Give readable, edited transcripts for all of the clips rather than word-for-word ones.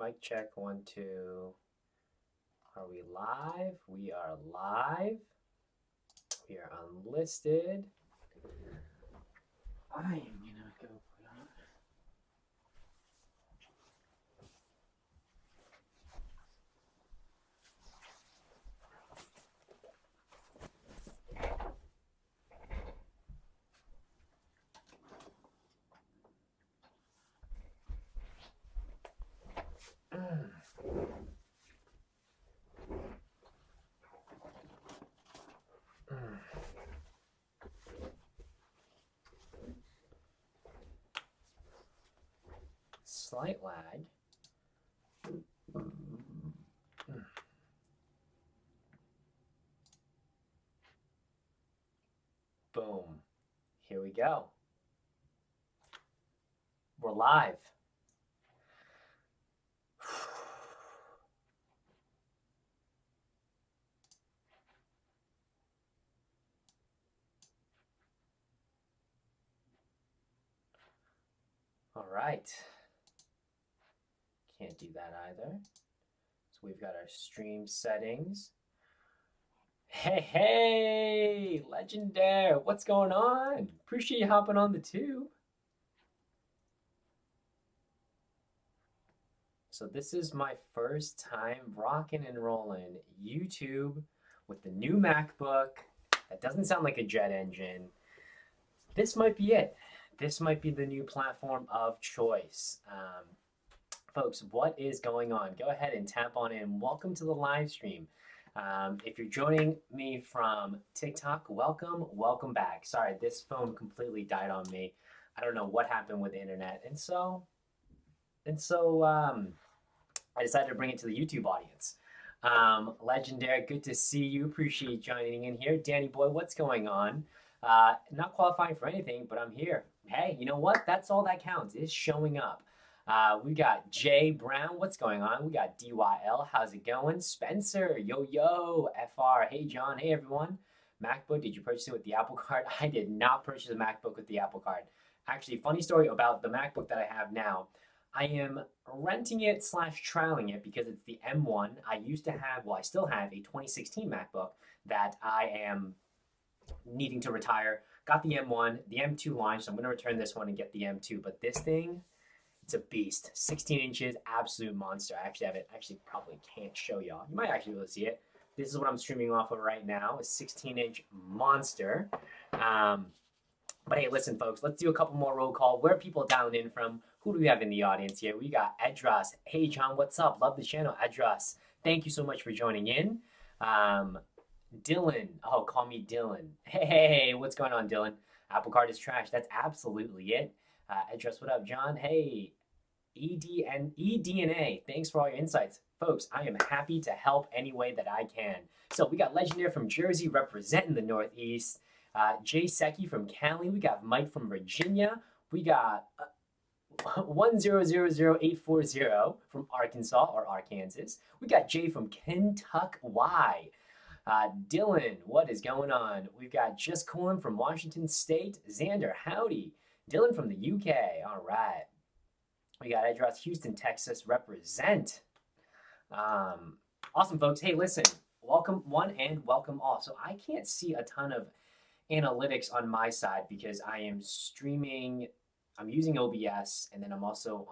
Mic check, one, two. Are we live? We are live. We are unlisted. I am gonna go put on. Slight lag. Boom. Here we go. We're live. All right. Can't do that either. So we've got our stream settings. Hey, Legendary, what's going on? Appreciate you hopping on the tube. So this is my first time rocking and rolling YouTube with the new MacBook. That doesn't sound like a jet engine. This might be it. This might be the new platform of choice. Folks, what is going on? Go ahead and tap on in. Welcome to the live stream. If you're joining me from TikTok, welcome back. Sorry, this phone completely died on me. I don't know what happened with the internet, and so I decided to bring it to the YouTube audience. Legendary, good to see you. Appreciate you joining in here. Danny boy, what's going on? Not qualifying for anything, but I'm here. Hey, you know what? That's all that counts is showing up. We got Jay Brown, what's going on? We got DYL, how's it going? Spencer, yo, FR, hey John, hey everyone. MacBook, did you purchase it with the Apple Card? I did not purchase a MacBook with the Apple Card. Actually, funny story about the MacBook that I have now. I am renting it slash trialing it because it's the M1. I used to have, well, I still have a 2016 MacBook that I am needing to retire. Got the M1, the M2 launched, so I'm going to return this one and get the M2. But this thing, it's a beast. 16 inches, absolute monster. I actually have it. Actually, probably can't show y'all. You might actually be able to see it. This is what I'm streaming off of right now, a 16-inch monster. But hey, listen, folks, let's do a couple more roll call. Where are people dialing in from? Who do we have in the audience here? We got Edras. Hey, John, what's up? Love the channel, Edras. Thank you so much for joining in. Dylan. Oh, call me Dylan. Hey, what's going on, Dylan? Apple Card is trash. That's absolutely it. Edras, what up, John? Hey, eDNA. Thanks for all your insights. Folks, I am happy to help any way that I can. So we got Legendary from Jersey representing the Northeast. Jay Secchi from Cali. We got Mike from Virginia. We got 1000840 from Arkansas or Arkansas. We got Jay from Kentucky. Dylan, what is going on? We've got Just Coolin from Washington State. Xander, howdy. Dylan from the UK. All right. We got Edras, Houston, Texas. Represent. Awesome, folks. Hey, listen. Welcome one and welcome all. So I can't see a ton of analytics on my side because I am streaming. I'm using OBS and then I'm also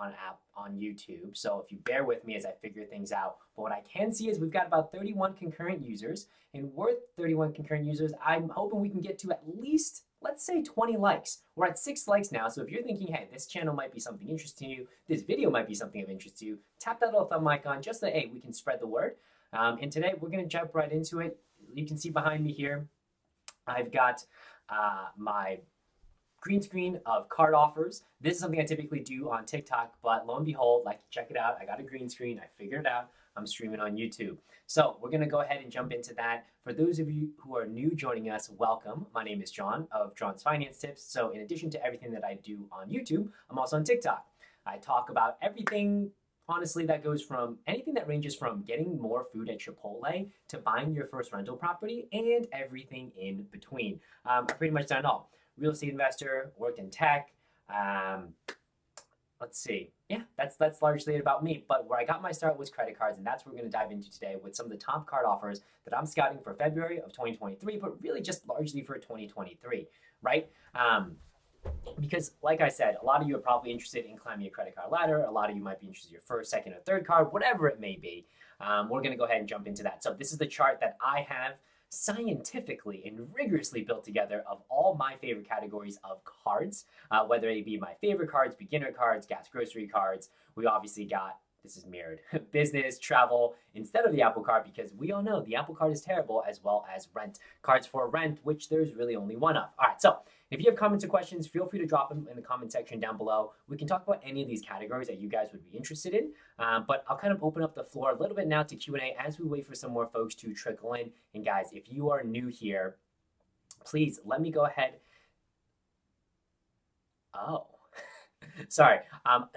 on YouTube. So if you bear with me as I figure things out. But what I can see is we've got about 31 concurrent users, and worth 31 concurrent users, I'm hoping we can get to at least, let's say, 20 likes. We're at 6 likes now, so if you're thinking, hey, this channel might be something interesting to you, this video might be something of interest to you, tap that little thumb icon just so, hey, we can spread the word. And today we're going to jump right into it. You can see behind me here, I've got my green screen of card offers. This is something I typically do on TikTok, but lo and behold, like, check it out. I got a green screen. I figured it out. I'm streaming on YouTube. So we're going to go ahead and jump into that. For those of you who are new joining us, welcome. My name is John of John's Finance Tips. So in addition to everything that I do on YouTube, I'm also on TikTok. I talk about everything, honestly, that goes from anything that ranges from getting more food at Chipotle to buying your first rental property and everything in between. I've pretty much done it all. Real estate investor, worked in tech, let's see. Yeah, that's largely it about me. But where I got my start was credit cards, and that's what we're going to dive into today with some of the top card offers that I'm scouting for February of 2023, but really just largely for 2023, right? Because, like I said, a lot of you are probably interested in climbing a credit card ladder. A lot of you might be interested in your first, second, or third card, whatever it may be. We're going to go ahead and jump into that. So this is the chart that I have scientifically and rigorously built together of all my favorite categories of cards, whether it be my favorite cards, beginner cards, gas grocery cards. We obviously got, this is mirrored, business, travel, instead of the Apple Card, because we all know the Apple Card is terrible, as well as rent. Cards for rent, which there's really only one of. All right, so if you have comments or questions, feel free to drop them in the comment section down below. We can talk about any of these categories that you guys would be interested in, but I'll kind of open up the floor a little bit now to Q&A as we wait for some more folks to trickle in. And guys, if you are new here, please let me go ahead. Oh, sorry.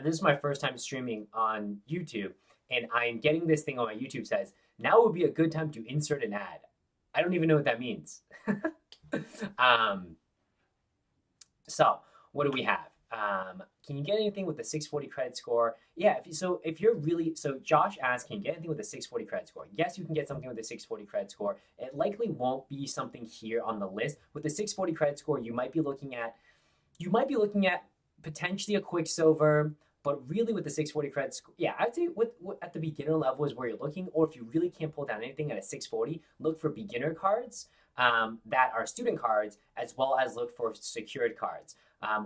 This is my first time streaming on YouTube, and I'm getting this thing on my YouTube says, now would be a good time to insert an ad. I don't even know what that means. So what do we have? Can you get anything with the 640 credit score? Yeah, if you're really, so Josh asked, can you get anything with a 640 credit score? Yes, you can get something with a 640 credit score. It likely won't be something here on the list. With the 640 credit score, you might be looking at potentially a Quicksilver, but really with the 640 credit score, yeah, I'd say at the beginner level is where you're looking, or if you really can't pull down anything at a 640, look for beginner cards that are student cards, as well as look for secured cards.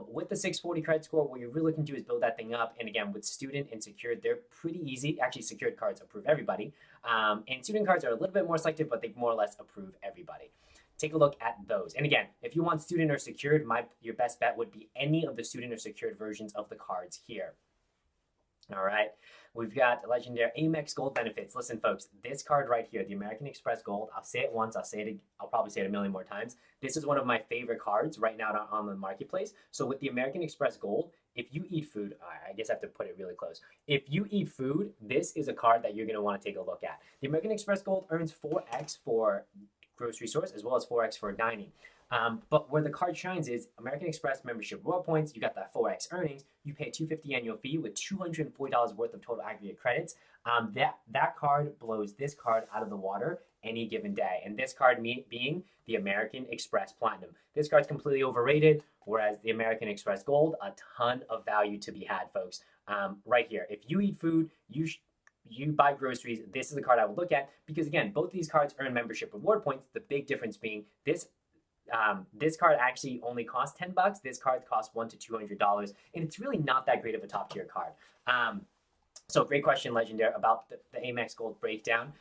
With the 640 credit score, what you're really looking to do is build that thing up. And again, with student and secured, they're pretty easy. Actually, secured cards approve everybody. And student cards are a little bit more selective, but they more or less approve everybody. Take a look at those. And again, if you want student or secured, your best bet would be any of the student or secured versions of the cards here. All right, we've got legendary Amex Gold benefits. Listen, folks, this card right here, the American Express Gold, I'll say it once, I'll probably say it a million more times. This is one of my favorite cards right now on the marketplace. So with the American Express Gold, if you eat food, I guess I have to put it really close. If you eat food, this is a card that you're going to want to take a look at. The American Express Gold earns 4x for grocery stores as well as 4x for dining. But where the card shines is American Express membership reward points. You got that 4x earnings. You pay $250 annual fee with $240 worth of total aggregate credits. That card blows this card out of the water any given day. And this card being the American Express Platinum. This card's completely overrated, whereas the American Express Gold, a ton of value to be had, folks. Right here, if you eat food, you buy groceries, this is the card I would look at, because again, both of these cards earn membership reward points. The big difference being this card actually only costs $10. This card costs $100 to $200, and it's really not that great of a top tier card. So great question, Legendary, about the Amex Gold breakdown.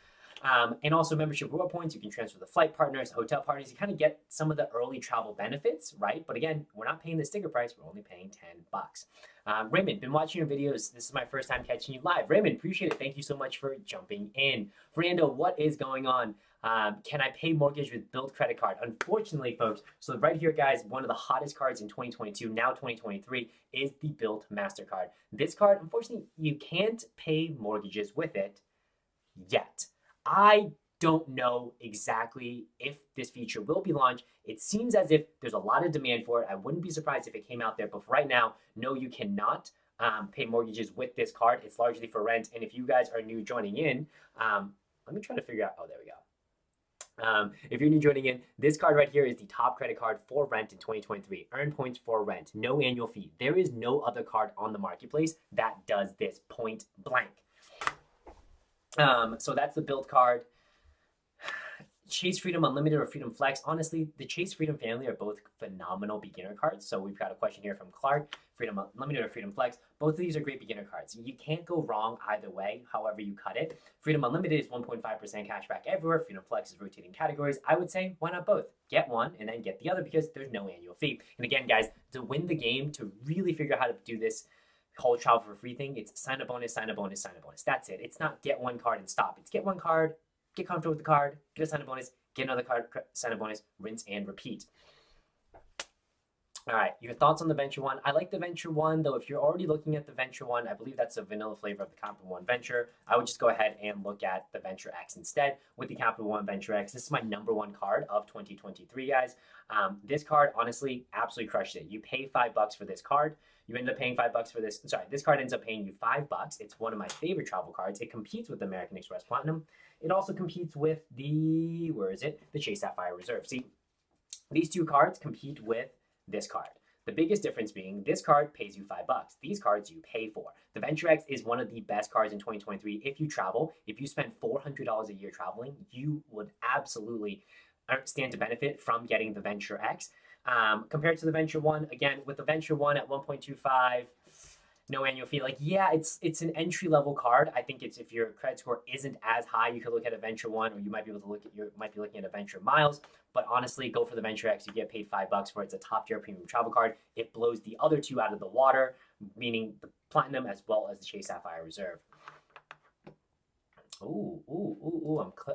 And also membership reward points, you can transfer the flight partners, hotel partners, you kind of get some of the early travel benefits, right? But again, we're not paying the sticker price, we're only paying $10. Raymond, been watching your videos. This is my first time catching you live. Raymond, appreciate it. Thank you so much for jumping in. Fernando, what is going on? Can I pay mortgage with Bilt credit card? Unfortunately, folks, so right here, guys, one of the hottest cards in 2022, now 2023, is the Bilt MasterCard. This card, unfortunately, you can't pay mortgages with it yet. I don't know exactly if this feature will be launched. It seems as if there's a lot of demand for it. I wouldn't be surprised if it came out there, but for right now, no, you cannot pay mortgages with this card. It's largely for rent. And if you guys are new joining in, let me try to figure out, oh, there we go. If you're new joining in, this card right here is the top credit card for rent in 2023. Earn points for rent, no annual fee. There is no other card on the marketplace that does this, point blank. So that's the Bilt card. Chase Freedom Unlimited or Freedom Flex. Honestly, the Chase Freedom family are both phenomenal beginner cards. So we've got a question here from Clark. Freedom Unlimited or Freedom Flex. Both of these are great beginner cards. You can't go wrong either way, however you cut it. Freedom Unlimited is 1.5% cashback everywhere. Freedom Flex is rotating categories. I would say, why not both? Get one and then get the other because there's no annual fee. And again, guys, to win the game, to really figure out how to do this whole travel for free thing, it's sign a bonus, sign a bonus, sign a bonus. That's it. It's not get one card and stop. It's get one card, get comfortable with the card, get a sign-up bonus, get another card, sign-up bonus, rinse and repeat. All right, your thoughts on the Venture One? I like the Venture One, though. If you're already looking at the Venture One, I believe that's a vanilla flavor of the Capital One Venture. I would just go ahead and look at the Venture X instead with the Capital One Venture X. This is my number one card of 2023, guys. This card, honestly, absolutely crushed it. You pay $5 for this card. You end up paying $5 for this. Sorry, this card ends up paying you $5. It's one of my favorite travel cards. It competes with American Express Platinum. It also competes with the, where is it? The Chase Sapphire Reserve. See, these two cards compete with this card. The biggest difference being this card pays you $5. These cards you pay for. The Venture X is one of the best cards in 2023. If you travel, if you spend $400 a year traveling, you would absolutely stand to benefit from getting the Venture X. Compared to the Venture One, again, with the Venture One at 1.25, no annual fee. Like, yeah, it's an entry level card. I think it's if your credit score isn't as high, you could look at a Venture One, or you might be able to look at might be looking at a Venture Miles. But honestly, go for the Venture X. You get paid $5 for it. It's a top tier premium travel card. It blows the other two out of the water, meaning the Platinum as well as the Chase Sapphire Reserve.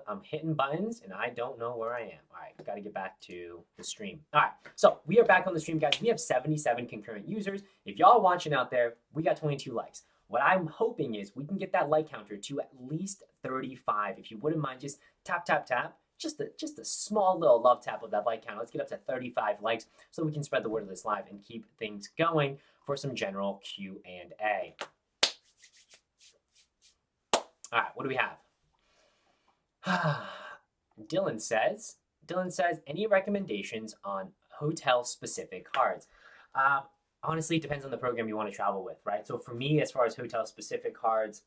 I'm hitting buttons and I don't know where I am. All right, got to get back to the stream. All right, so we are back on the stream, guys. We have 77 concurrent users. If y'all watching out there, we got 22 likes. What I'm hoping is we can get that like counter to at least 35. If you wouldn't mind, just tap, tap, tap. Just a small little love tap of that like count. Let's get up to 35 likes so we can spread the word of this live and keep things going for some general Q&A. All right, what do we have? Dylan says, any recommendations on hotel-specific cards? Honestly, it depends on the program you want to travel with, right? So for me, as far as hotel-specific cards,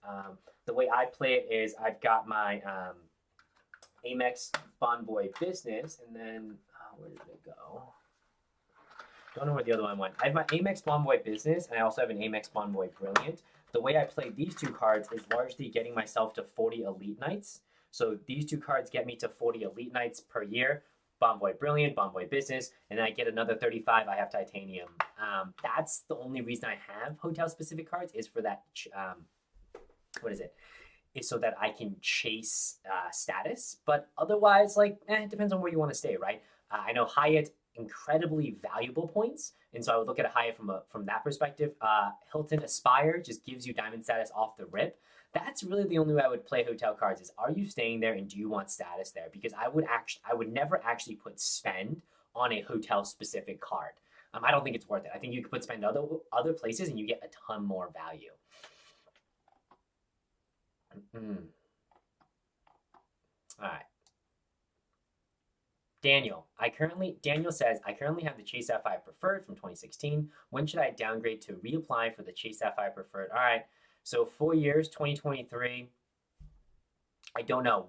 the way I play it is I've got my Amex Bonvoy Business, and then, where did it go? Don't know where the other one went. I have my Amex Bonvoy Business, and I also have an Amex Bonvoy Brilliant. The way I play these two cards is largely getting myself to 40 elite nights. So these two cards get me to 40 elite nights per year. Bonvoy Brilliant, Bonvoy Business, and then I get another 35. I have Titanium. That's the only reason I have hotel-specific cards is for that. What is it? Is so that I can chase status. But otherwise, like, it depends on where you want to stay, right? I know Hyatt, incredibly valuable points, and so I would look at a Hyatt from that perspective. Hilton Aspire just gives you diamond status off the rip. That's really the only way I would play hotel cards is, are you staying there and do you want status there? Because I would never actually put spend on a hotel specific card. I don't think it's worth it. I think you could put spend other places and you get a ton more value. All right. Daniel says, I currently have the Chase Sapphire Preferred from 2016. When should I downgrade to reapply for the Chase Sapphire Preferred? All right, so 4 years, 2023. I don't know.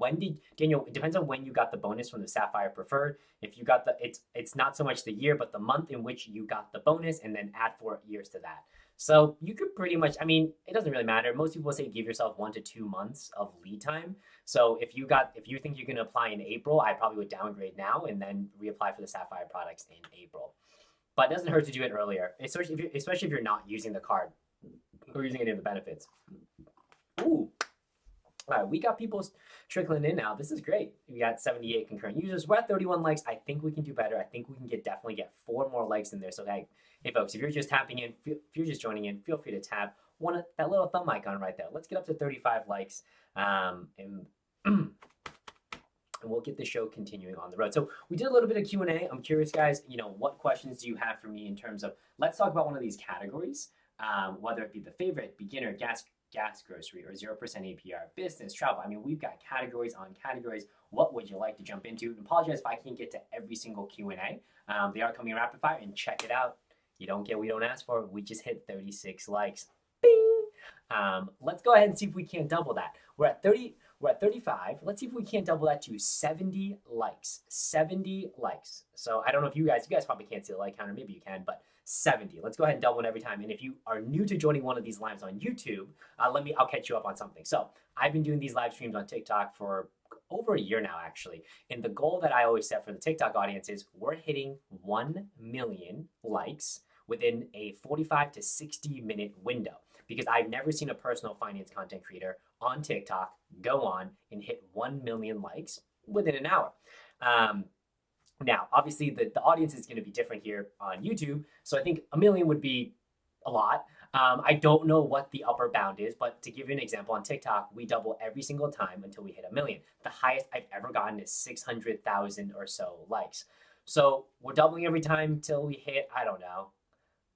Daniel, it depends on when you got the bonus from the Sapphire Preferred. If you got it's not so much the year, but the month in which you got the bonus, and then add 4 years to that. So you could pretty much, I mean, it doesn't really matter. Most people say give yourself 1 to 2 months of lead time. So if you think you're going to apply in April, I probably would downgrade now and then reapply for the Sapphire products in April. But it doesn't hurt to do it earlier, especially if you're not using the card or using any of the benefits. Ooh. All right, we got people trickling in now. This is great. We got 78 concurrent users. We're at 31 likes. I think we can do better. I think we can definitely get 4 more likes in there. So hey folks, if you're just tapping in, if you're just joining in, feel free to tap that little thumb icon right there. Let's get up to 35 likes, and we'll get the show continuing on the road. So we did a little bit of Q&A. I'm curious, guys, what questions do you have for me in terms of, let's talk about one of these categories, whether it be the favorite, beginner, gas grocery, or 0% APR, business, travel. I mean, we've got categories on categories. What would you like to jump into? And apologize if I can't get to every single Q&A. They are coming rapid fire, and check it out. You don't get what you don't ask for. We just hit 36 likes. Bing! Let's go ahead and see if we can't double that. We're at 35. Let's see if we can't double that to 70 likes. 70 likes. So I don't know if you guys probably can't see the like counter. Maybe you can, but 70. Let's go ahead and double it every time. And if you are new to joining one of these lives on YouTube, I'll catch you up on something. So I've been doing these live streams on TikTok for over a year now, actually. And the goal that I always set for the TikTok audience is we're hitting 1 million likes within a 45 to 60 minute window. Because I've never seen a personal finance content creator on TikTok go on and hit 1 million likes within an hour. Now, obviously, the audience is going to be different here on YouTube. So I think a million would be a lot. I don't know what the upper bound is, but to give you an example, on TikTok, we double every single time until we hit a million. The highest I've ever gotten is 600,000 or so likes. So we're doubling every time till we hit, I don't know,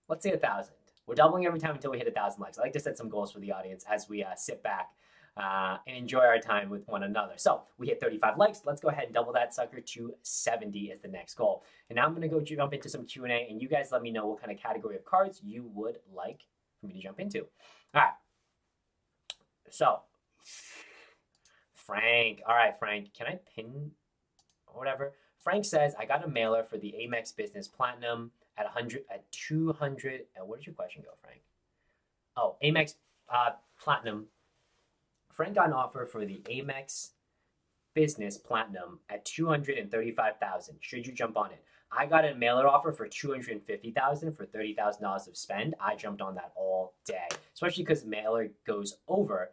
let's say 1,000. We're doubling every time until we hit 1,000 likes. I like to set some goals for the audience as we sit back and enjoy our time with one another. So we hit 35 likes. Let's go ahead and double that sucker to 70 as the next goal. And now I'm going to go jump into some Q&A, and you guys let me know what kind of category of cards you would like for me to jump into. All right. So, Frank. All right, Frank. Can I pin or whatever? Frank says, I got a mailer for the Amex Business Platinum at 100, at 200. Where did your question go, Frank? Oh, Amex Platinum. Frank got an offer for the Amex Business Platinum at 235,000. Should you jump on it? I got a mailer offer for 250,000 for $30,000 of spend. I jumped on that all day, especially because mailer goes over.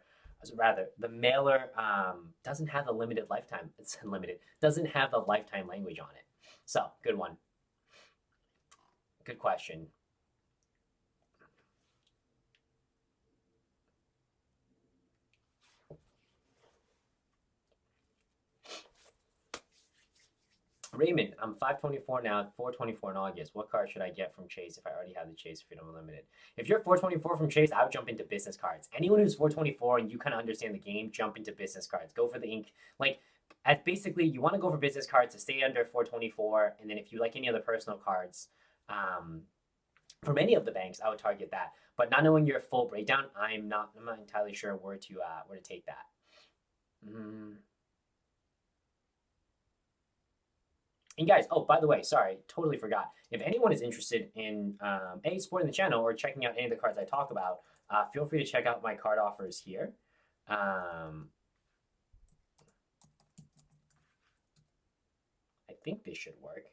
Rather, the mailer doesn't have a limited lifetime. It's unlimited. Doesn't have the lifetime language on it. So, good one. Good question. Raymond, I'm 524 now, 424 in August. What card should I get from Chase if I already have the Chase Freedom Unlimited? If you're 424 from Chase, I would jump into business cards. Anyone who's 424 and you kind of understand the game, jump into business cards. Go for the ink. Like, as basically, you want to go for business cards to stay under 424. And then if you like any other personal cards, from any of the banks, I would target that. But not knowing your full breakdown, I'm not entirely sure where to take that. And guys, oh, by the way, sorry, totally forgot. If anyone is interested in supporting the channel or checking out any of the cards I talk about, feel free to check out my card offers here. I think this should work.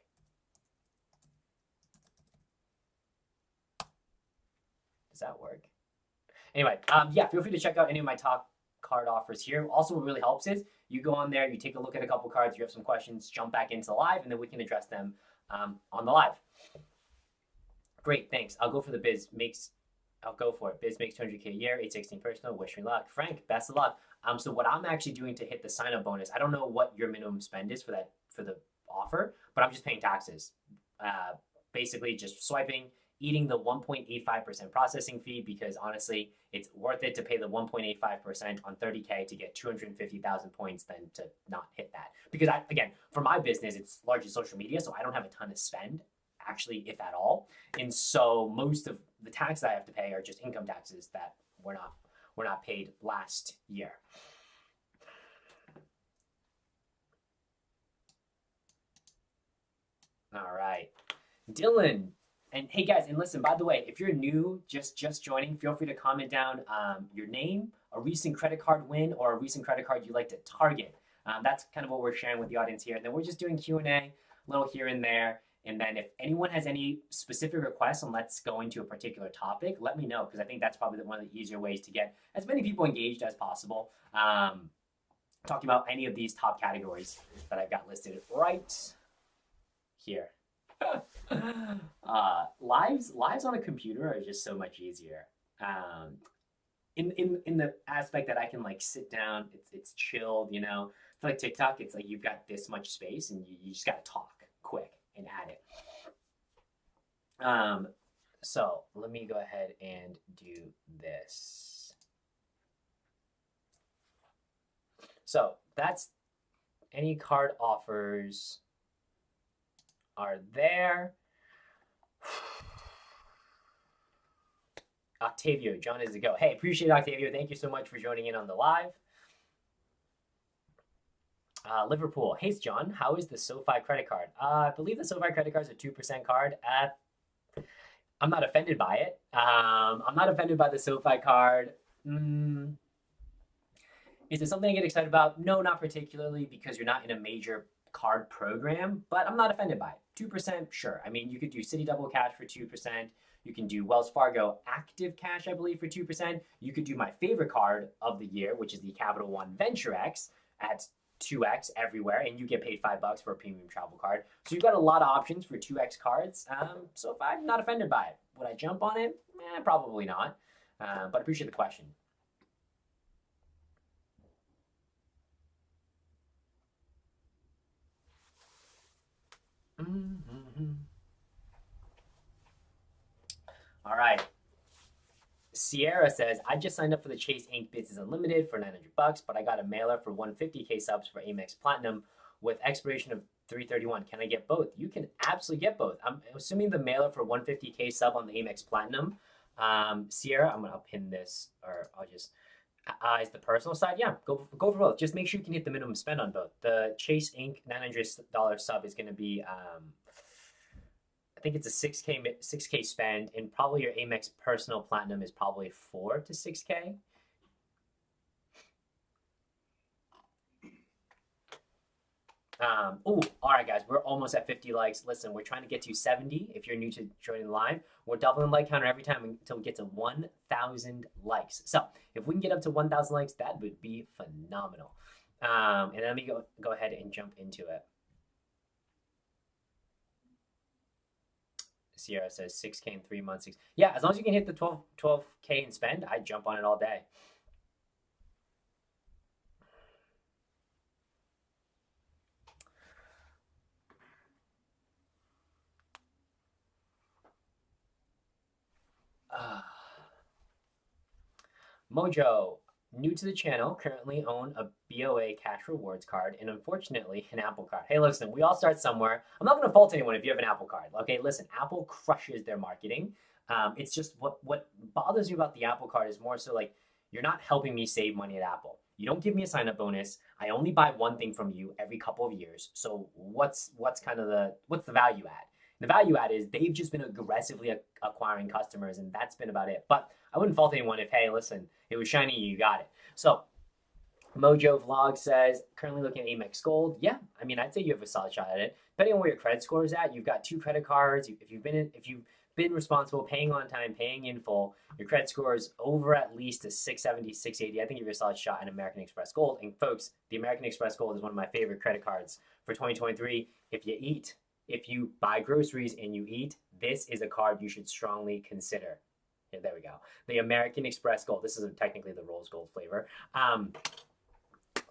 Does that work? Anyway, yeah, feel free to check out any of my top card offers here. Also, what really helps is you go on there, you take a look at a couple cards, you have some questions, jump back into live, and then we can address them on the live. Great, thanks. I'll go for the biz. I'll go for it. Biz makes 200K a year, 816 personal. Wish me luck. Frank, best of luck. So what I'm actually doing to hit the sign-up bonus, I don't know what your minimum spend is for the offer, but I'm just paying taxes. Basically, just swiping, eating the 1.85% processing fee, because honestly, it's worth it to pay the 1.85% on 30K to get 250,000 points than to not hit that. Because again, for my business, it's largely social media, so I don't have a ton to spend, actually, if at all. And so most of the taxes I have to pay are just income taxes that were not paid last year. All right, Dylan. And hey guys, and listen, by the way, if you're new, just joining, feel free to comment down your name, a recent credit card win, or a recent credit card you'd like to target. That's kind of what we're sharing with the audience here. And then we're just doing Q&A, a little here and there. And then if anyone has any specific requests on let's go into a particular topic, let me know, because I think that's probably one of the easier ways to get as many people engaged as possible. Talking about any of these top categories that I've got listed right here. Lives on a computer are just so much easier. In the aspect that I can like sit down, it's chilled, you know. For like TikTok, it's like you've got this much space and you just gotta talk quick and add it. So let me go ahead and do this. So that's any card offers are there. Octavio, John is to go. Hey, appreciate it, Octavio. Thank you so much for joining in on the live. Liverpool. Hey, John, how is the SoFi credit card? I believe the SoFi credit card is a 2% card. I'm not offended by it. I'm not offended by the SoFi card. Is it something I get excited about? No, not particularly, because you're not in a major card program, but I'm not offended by it. 2%, sure. I mean, you could do Citi Double Cash for 2%. You can do Wells Fargo Active Cash, I believe, for 2%. You could do my favorite card of the year, which is the Capital One Venture X, at 2x everywhere, and you get paid $5 for a premium travel card. So you've got a lot of options for 2x cards. So if I'm not offended by it, would I jump on it? Probably not. But I appreciate the question. Mm-hmm. All right. Sierra says, I just signed up for the Chase Ink Business Unlimited for $900, but I got a mailer for 150K subs for Amex Platinum with expiration of 3/31. Can I get both? You can absolutely get both. I'm assuming the mailer for 150K sub on the Amex Platinum. Sierra, I'm gonna pin this, or I'll just is the personal side. Yeah, go for both. Just make sure you can hit the minimum spend on both. The Chase Ink $900 sub is gonna be I think it's a 6K spend, and probably your Amex Personal Platinum is probably 4 to 6K. Oh, all right, guys, we're almost at 50 likes. Listen, we're trying to get to 70. If you're new to joining the live, we're doubling the like counter every time until we get to 1,000 likes. So if we can get up to 1,000 likes, that would be phenomenal. And then let me go ahead and jump into it. Sierra says 6K in 3 months. Yeah, as long as you can hit the 12K in spend, I'd jump on it all day. Mojo, new to the channel, currently own a BOA Cash Rewards card and unfortunately an Apple card. Hey, listen, we all start somewhere. I'm not going to fault anyone if you have an Apple card. Okay, listen, Apple crushes their marketing. It's just what bothers me about the Apple card is more so like you're not helping me save money at Apple. You don't give me a sign up bonus. I only buy one thing from you every couple of years. So what's kind of what's the value add? The value add is they've just been aggressively acquiring customers, and that's been about it. But I wouldn't fault anyone if, hey, listen, it was shiny, you got it. So Mojo Vlog says, currently looking at Amex Gold. Yeah, I mean, I'd say you have a solid shot at it. Depending on where your credit score is at, you've got 2 credit cards. If you've been responsible, paying on time, paying in full, your credit score is over at least a 670, 680. I think you have a solid shot in American Express Gold. And folks, the American Express Gold is one of my favorite credit cards for 2023. If you buy groceries and you eat, this is a card you should strongly consider. Yeah, there we go. The American Express Gold. This is technically the Rose Gold flavor.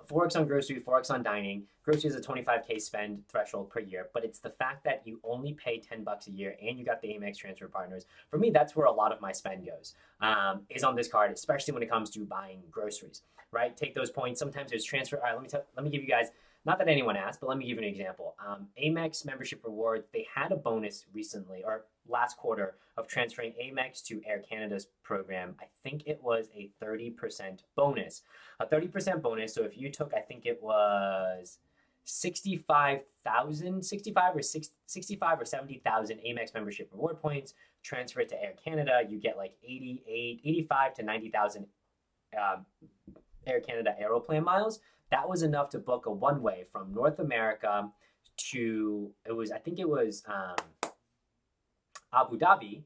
4x on grocery, 4x on dining. Grocery is a 25K spend threshold per year, but it's the fact that you only pay $10 a year and you got the Amex transfer partners. For me, that's where a lot of my spend goes, is on this card, especially when it comes to buying groceries, right? Take those points. Sometimes there's transfer. All right, let me give you guys, not that anyone asked, but let me give you an example. Amex membership rewards, they had a bonus recently, or last quarter, of transferring Amex to Air Canada's program. I think it was a 30% bonus. A 30% bonus, so if you took, I think it was 65,000, 65 or 70,000 Amex membership reward points, transfer it to Air Canada, you get like 85 to 90,000 Air Canada Aeroplan miles. That was enough to book a one-way from North America to, I think it was Abu Dhabi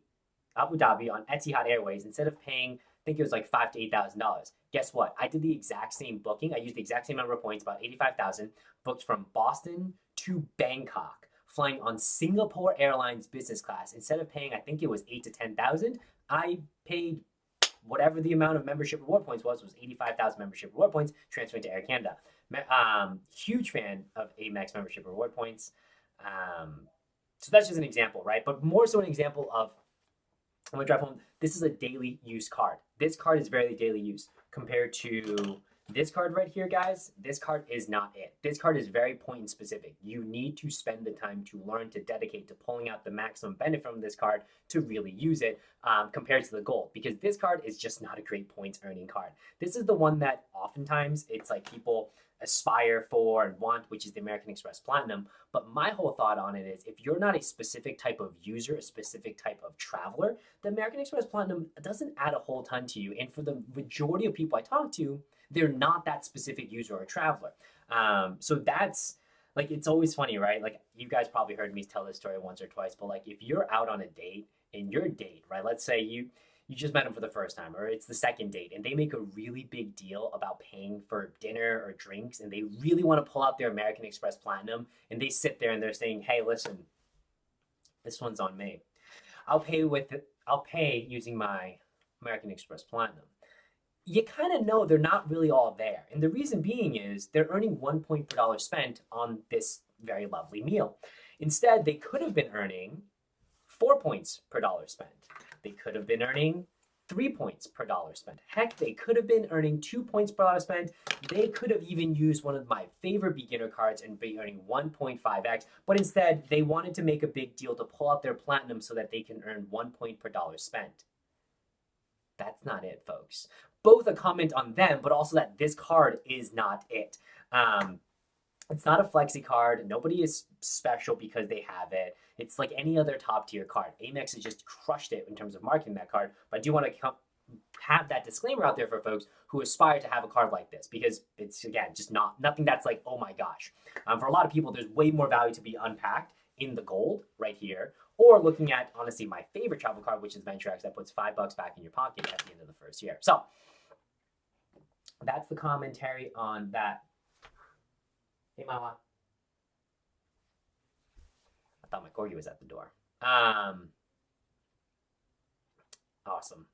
on Etihad Airways. Instead of paying, I think it was like $5,000 to $8,000. Guess what? I did the exact same booking. I used the exact same number of points, about 85,000, booked from Boston to Bangkok, flying on Singapore Airlines business class. Instead of paying, I think it was 8,000 to 10,000, I paid whatever the amount of membership reward points was 85,000 membership reward points, transferring to Air Canada. Huge fan of Amex membership reward points. So that's just an example, right? But more so an example of, I'm gonna drive home. This is a daily use card. This card is very daily use compared to this card right here, guys. This card is not it. This card is very point and specific. You need to spend the time to learn, to dedicate to pulling out the maximum benefit from this card to really use it, compared to the gold, because this card is just not a great points earning card. This is the one that oftentimes it's like people aspire for and want, which is the American Express Platinum. But my whole thought on it is, if you're not a specific type of user, a specific type of traveler, the American Express Platinum doesn't add a whole ton to you. And for the majority of people I talk to, they're not that specific user or traveler. So that's, like, it's always funny, right? Like, you guys probably heard me tell this story once or twice, but like, if you're out on a date and your date, right? Let's say you just met them for the first time, or it's the second date, and they make a really big deal about paying for dinner or drinks, and they really want to pull out their American Express Platinum, and they sit there and they're saying, "Hey, listen, this one's on me. I'll pay using my American Express Platinum." You kind of know they're not really all there. And the reason being is they're earning 1 point per dollar spent on this very lovely meal. Instead, they could have been earning 4 points per dollar spent. They could have been earning 3 points per dollar spent. Heck, they could have been earning 2 points per dollar spent. They could have even used one of my favorite beginner cards and be earning 1.5x. But instead, they wanted to make a big deal to pull out their platinum so that they can earn 1 point per dollar spent. That's not it, folks. Both a comment on them, but also that this card is not it. It's not a flexi card. Nobody is special because they have it. It's like any other top tier card. Amex has just crushed it in terms of marketing that card. But I do want to have that disclaimer out there for folks who aspire to have a card like this, because it's, again, just nothing that's like, oh my gosh. For a lot of people, there's way more value to be unpacked in the gold right here, or looking at, honestly, my favorite travel card, which is VentureX, that puts $5 back in your pocket at the end of the first year. So that's the commentary on that. Hey, Mama. I thought my corgi was at the door. Awesome.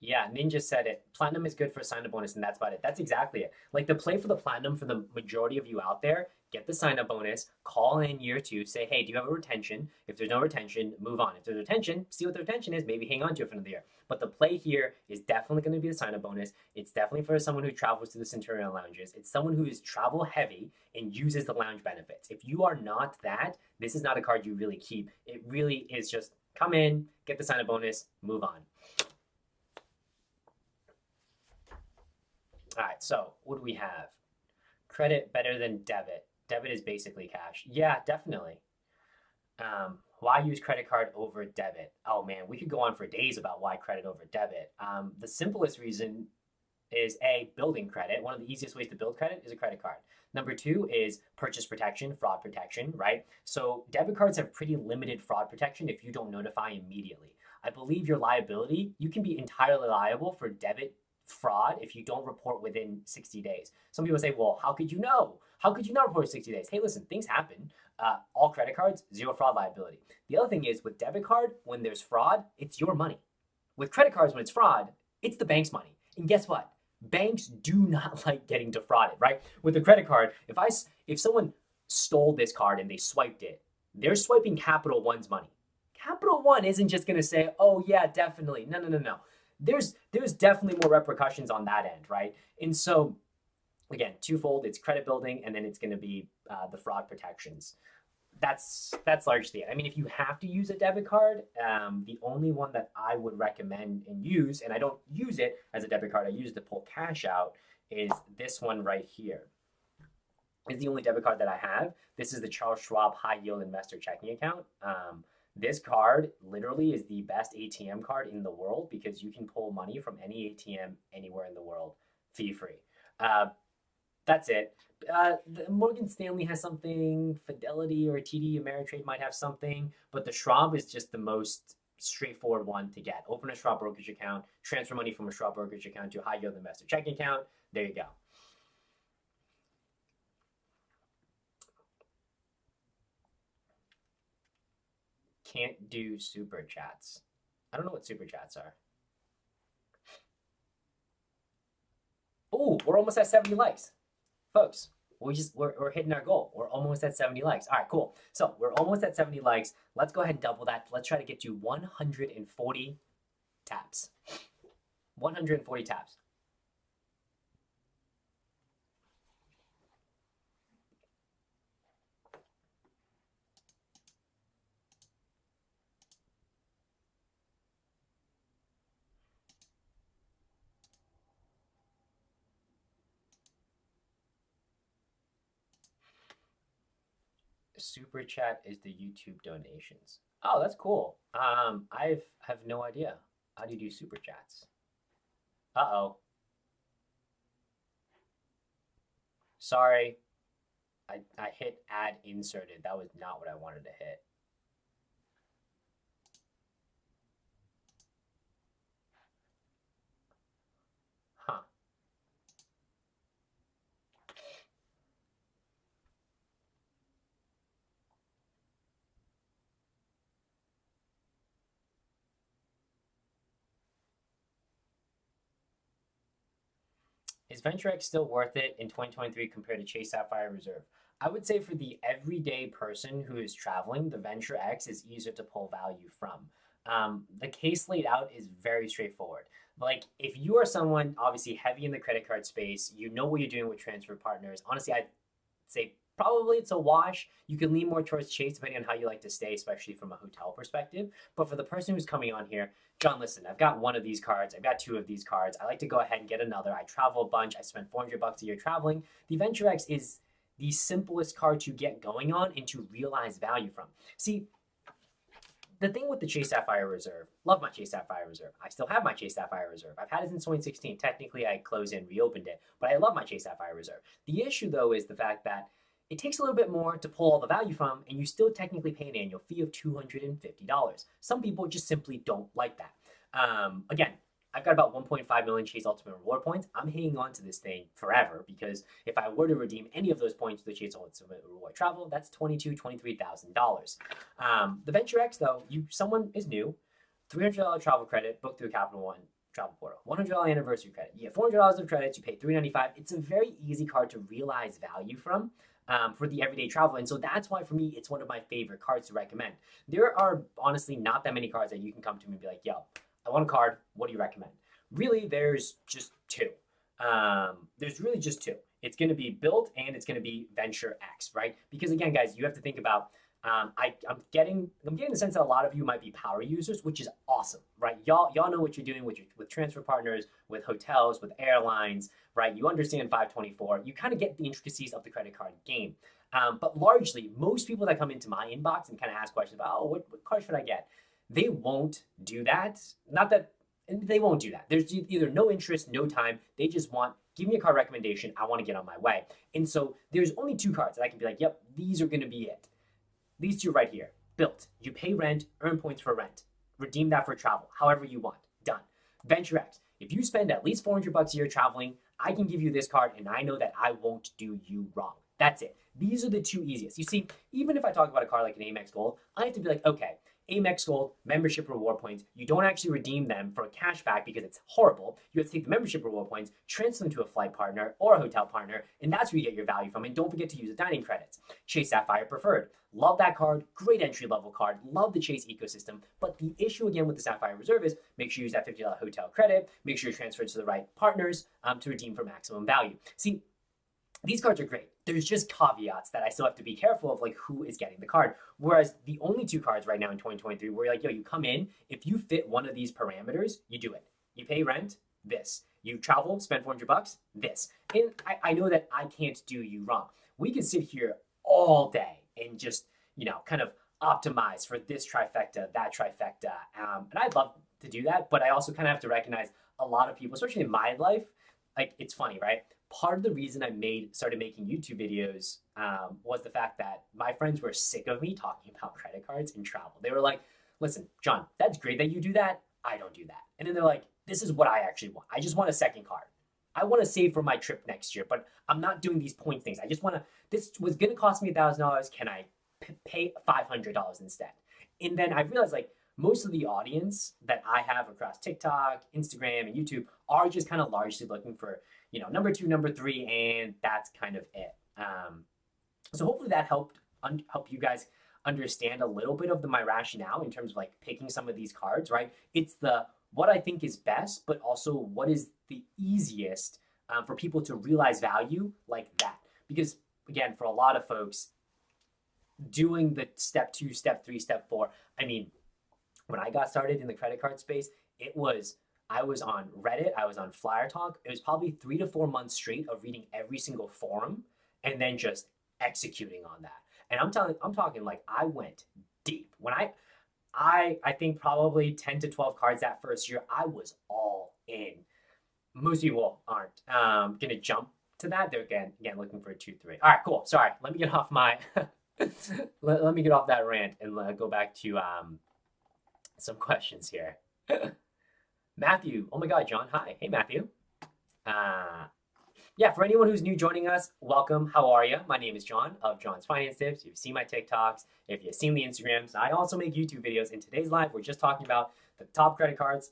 Yeah, Ninja said it. Platinum is good for a sign-up bonus, and that's about it. That's exactly it. Like, the play for the platinum for the majority of you out there, get the sign-up bonus, call in year two, say, hey, do you have a retention? If there's no retention, move on. If there's retention, see what the retention is, maybe hang on to it for another year. But the play here is definitely going to be the sign-up bonus. It's definitely for someone who travels to the Centurion lounges. It's someone who is travel heavy and uses the lounge benefits. If you are not that, this is not a card you really keep. It really is just come in, get the sign-up bonus, move on. All right, so what do we have? Credit better than debit. Debit is basically cash. Yeah, definitely. Why use credit card over debit? Oh man, we could go on for days about why credit over debit. The simplest reason is A, building credit. One of the easiest ways to build credit is a credit card. Number two is purchase protection, fraud protection, right? So debit cards have pretty limited fraud protection if you don't notify immediately. I believe your liability, you can be entirely liable for debit fraud if you don't report within 60 days. Some people say, well, how could you know? How could you not report 60 days? Hey, listen, things happen. All credit cards, zero fraud liability. The other thing is with debit card, when there's fraud, it's your money. With credit cards, when it's fraud, it's the bank's money. And guess what? Banks do not like getting defrauded, right? With a credit card, if someone stole this card and they swiped it, they're swiping Capital One's money. Capital One isn't just going to say, "Oh yeah, definitely." No, no, no, no. There's definitely more repercussions on that end, right? And so again, twofold. It's credit building, and then it's going to be the fraud protections. That's largely it. I mean, if you have to use a debit card, the only one that I would recommend and use, and I don't use it as a debit card, I use it to pull cash out, is this one right here. It's the only debit card that I have. This is the Charles Schwab High Yield Investor Checking Account. This card literally is the best ATM card in the world because you can pull money from any ATM anywhere in the world fee-free. That's it. Morgan Stanley has something, Fidelity or TD Ameritrade might have something, but the Schwab is just the most straightforward one to get. Open a Schwab brokerage account, transfer money from a Schwab brokerage account to a high yield investor checking account. There you go. Can't do super chats. I don't know what super chats are. Oh, we're almost at 70 likes. Folks, we're hitting our goal. We're almost at 70 likes. All right, cool. So we're almost at 70 likes. Let's go ahead and double that. Let's try to get to 140 taps. 140 taps. Super chat is the YouTube donations. Oh, that's cool. I have no idea. How do you do super chats? Uh-oh. Sorry. I hit add inserted. That was not what I wanted to hit. Huh. Is Venture X still worth it in 2023 compared to Chase Sapphire Reserve? I would say for the everyday person who is traveling, the Venture X is easier to pull value from. The case laid out is very straightforward. Like, if you are someone obviously heavy in the credit card space, you know what you're doing with transfer partners. Honestly, I'd say probably it's a wash. You can lean more towards Chase depending on how you like to stay, especially from a hotel perspective. But for the person who's coming on here, John, listen, I've got one of these cards. I've got two of these cards. I like to go ahead and get another. I travel a bunch. I spend $400 a year traveling. The Venture X is the simplest card to get going on and to realize value from. See, the thing with the Chase Sapphire Reserve, love my Chase Sapphire Reserve. I still have my Chase Sapphire Reserve. I've had it since 2016. Technically, I closed and reopened it, but I love my Chase Sapphire Reserve. The issue, though, is the fact that it takes a little bit more to pull all the value from, and you still technically pay an annual fee of $250. Some people just simply don't like that. Again, I've got about 1.5 million Chase Ultimate Reward points. I'm hanging on to this thing forever because if I were to redeem any of those points to the Chase Ultimate Reward Travel, that's $22,000, $23,000. The Venture X, though, someone is new, $300 travel credit booked through Capital One travel portal, $100 anniversary credit. You get $400 of credits, you pay $395. It's a very easy card to realize value from. For the everyday travel. And so that's why for me, it's one of my favorite cards to recommend. There are honestly not that many cards that you can come to me and be like, yo, I want a card. What do you recommend? Really, there's just two. There's really just two. It's going to be Built and it's going to be Venture X, right? Because again, guys, you have to think about. I'm getting the sense that a lot of you might be power users, which is awesome, right? Y'all know what you're doing with transfer partners, with hotels, with airlines, right? You understand 524. You kind of get the intricacies of the credit card game. But largely, most people that come into my inbox and kind of ask questions about, oh, what card should I get? They won't do that. Not that they won't do that. There's either no interest, no time. They just want, give me a card recommendation. I want to get on my way. And so there's only two cards that I can be like, yep, these are going to be it. These two right here. Built. You pay rent, earn points for rent. Redeem that for travel, however you want. Done. Venture X. If you spend at least $400 a year traveling, I can give you this card and I know that I won't do you wrong. That's it. These are the two easiest. You see, even if I talk about a card like an Amex Gold, I have to be like, okay, Amex Gold membership reward points. You don't actually redeem them for a cashback because it's horrible. You have to take the membership reward points, transfer them to a flight partner or a hotel partner, and that's where you get your value from. And don't forget to use the dining credits. Chase Sapphire Preferred. Love that card. Great entry level card. Love the Chase ecosystem. But the issue again with the Sapphire Reserve is make sure you use that $50 hotel credit. Make sure you transfer it to the right partners to redeem for maximum value. See, these cards are great. There's just caveats that I still have to be careful of, like who is getting the card. Whereas the only two cards right now in 2023 where you're like, yo, you come in, if you fit one of these parameters, you do it. You pay rent, this. You travel, spend $400, this. And I know that I can't do you wrong. We could sit here all day and just, kind of optimize for this trifecta, that trifecta. And I'd love to do that, but I also kind of have to recognize a lot of people, especially in my life, like it's funny, right? Part of the reason I started making YouTube videos was the fact that my friends were sick of me talking about credit cards and travel. They were like, listen, John, that's great that you do that. I don't do that. And then they're like, this is what I actually want. I just want a second card. I want to save for my trip next year, but I'm not doing these point things. I just want to, this was going to cost me $1,000. Can I pay $500 instead? And then I realized like most of the audience that I have across TikTok, Instagram, and YouTube are just kind of largely looking for number two, number three, and that's kind of it. So hopefully that help you guys understand a little bit of my rationale in terms of like picking some of these cards, right? It's what I think is best, but also what is the easiest for people to realize value like that. Because again, for a lot of folks, doing the step 2, step 3, step 4, I mean, when I got started in the credit card space, I was on Reddit, I was on Flyer Talk. It was probably 3 to 4 months straight of reading every single forum and then just executing on that. And I'm talking like I went deep. I think probably 10 to 12 cards that first year, I was all in. Most people aren't gonna jump to that. They're again looking for a 2-3. All right, cool. Sorry, let me get off my let me get off that rant and go back to some questions here. Matthew, oh my God, John, hi, hey Matthew. Uh, yeah, for anyone who's new joining us, welcome. How are you? My name is John of John's Finance Tips. You've seen my TikToks. If you've seen the Instagrams, I also make YouTube videos. In today's live, we're just talking about the top credit cards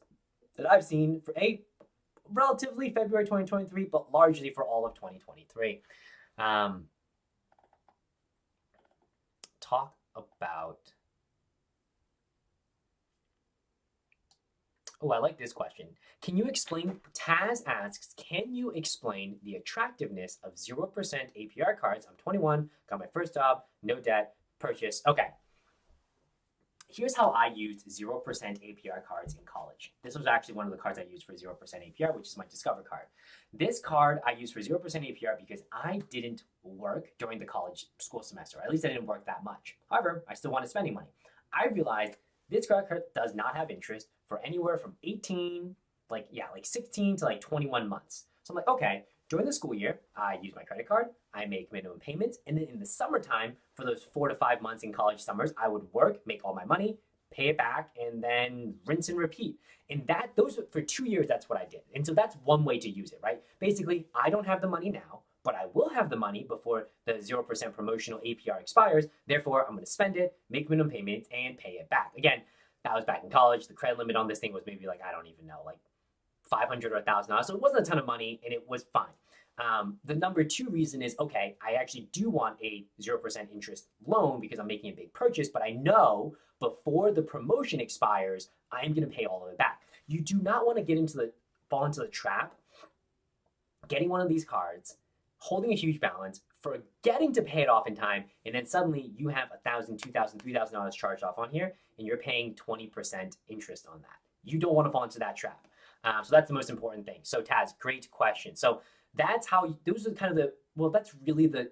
that I've seen for relatively February 2023, but largely for all of 2023. Talk about. Oh, I like this question. Can you explain? Taz asks, can you explain the attractiveness of 0% APR cards? I'm 21, got my first job, no debt, purchase. Okay. Here's how I used 0% APR cards in college. This was actually one of the cards I used for 0% APR, which is my Discover card. This card I used for 0% APR because I didn't work during the college school semester. At least I didn't work that much. However, I still wanted spending money. I realized this credit card does not have interest for anywhere from 16 to like 21 months. So I'm like, okay, during the school year, I use my credit card, I make minimum payments, and then in the summertime, for those 4 to 5 months in college summers, I would work, make all my money, pay it back, and then rinse and repeat. And those for 2 years, that's what I did. And so that's one way to use it, right? Basically, I don't have the money now, but I will have the money before the 0% promotional APR expires. Therefore, I'm going to spend it, make minimum payments, and pay it back. Again, that was back in college. The credit limit on this thing was maybe like, I don't even know, like $500 or $1,000. So it wasn't a ton of money, and it was fine. The number 2 reason is, okay, I actually do want a 0% interest loan because I'm making a big purchase, but I know before the promotion expires, I'm going to pay all of it back. You do not want to fall into the trap, getting one of these cards, holding a huge balance, forgetting to pay it off in time, and then suddenly you have $1,000, $2,000, $3,000 charged off on here, and you're paying 20% interest on that. You don't want to fall into that trap. So that's the most important thing. So Taz, great question. So that's how, those are kind of that's really the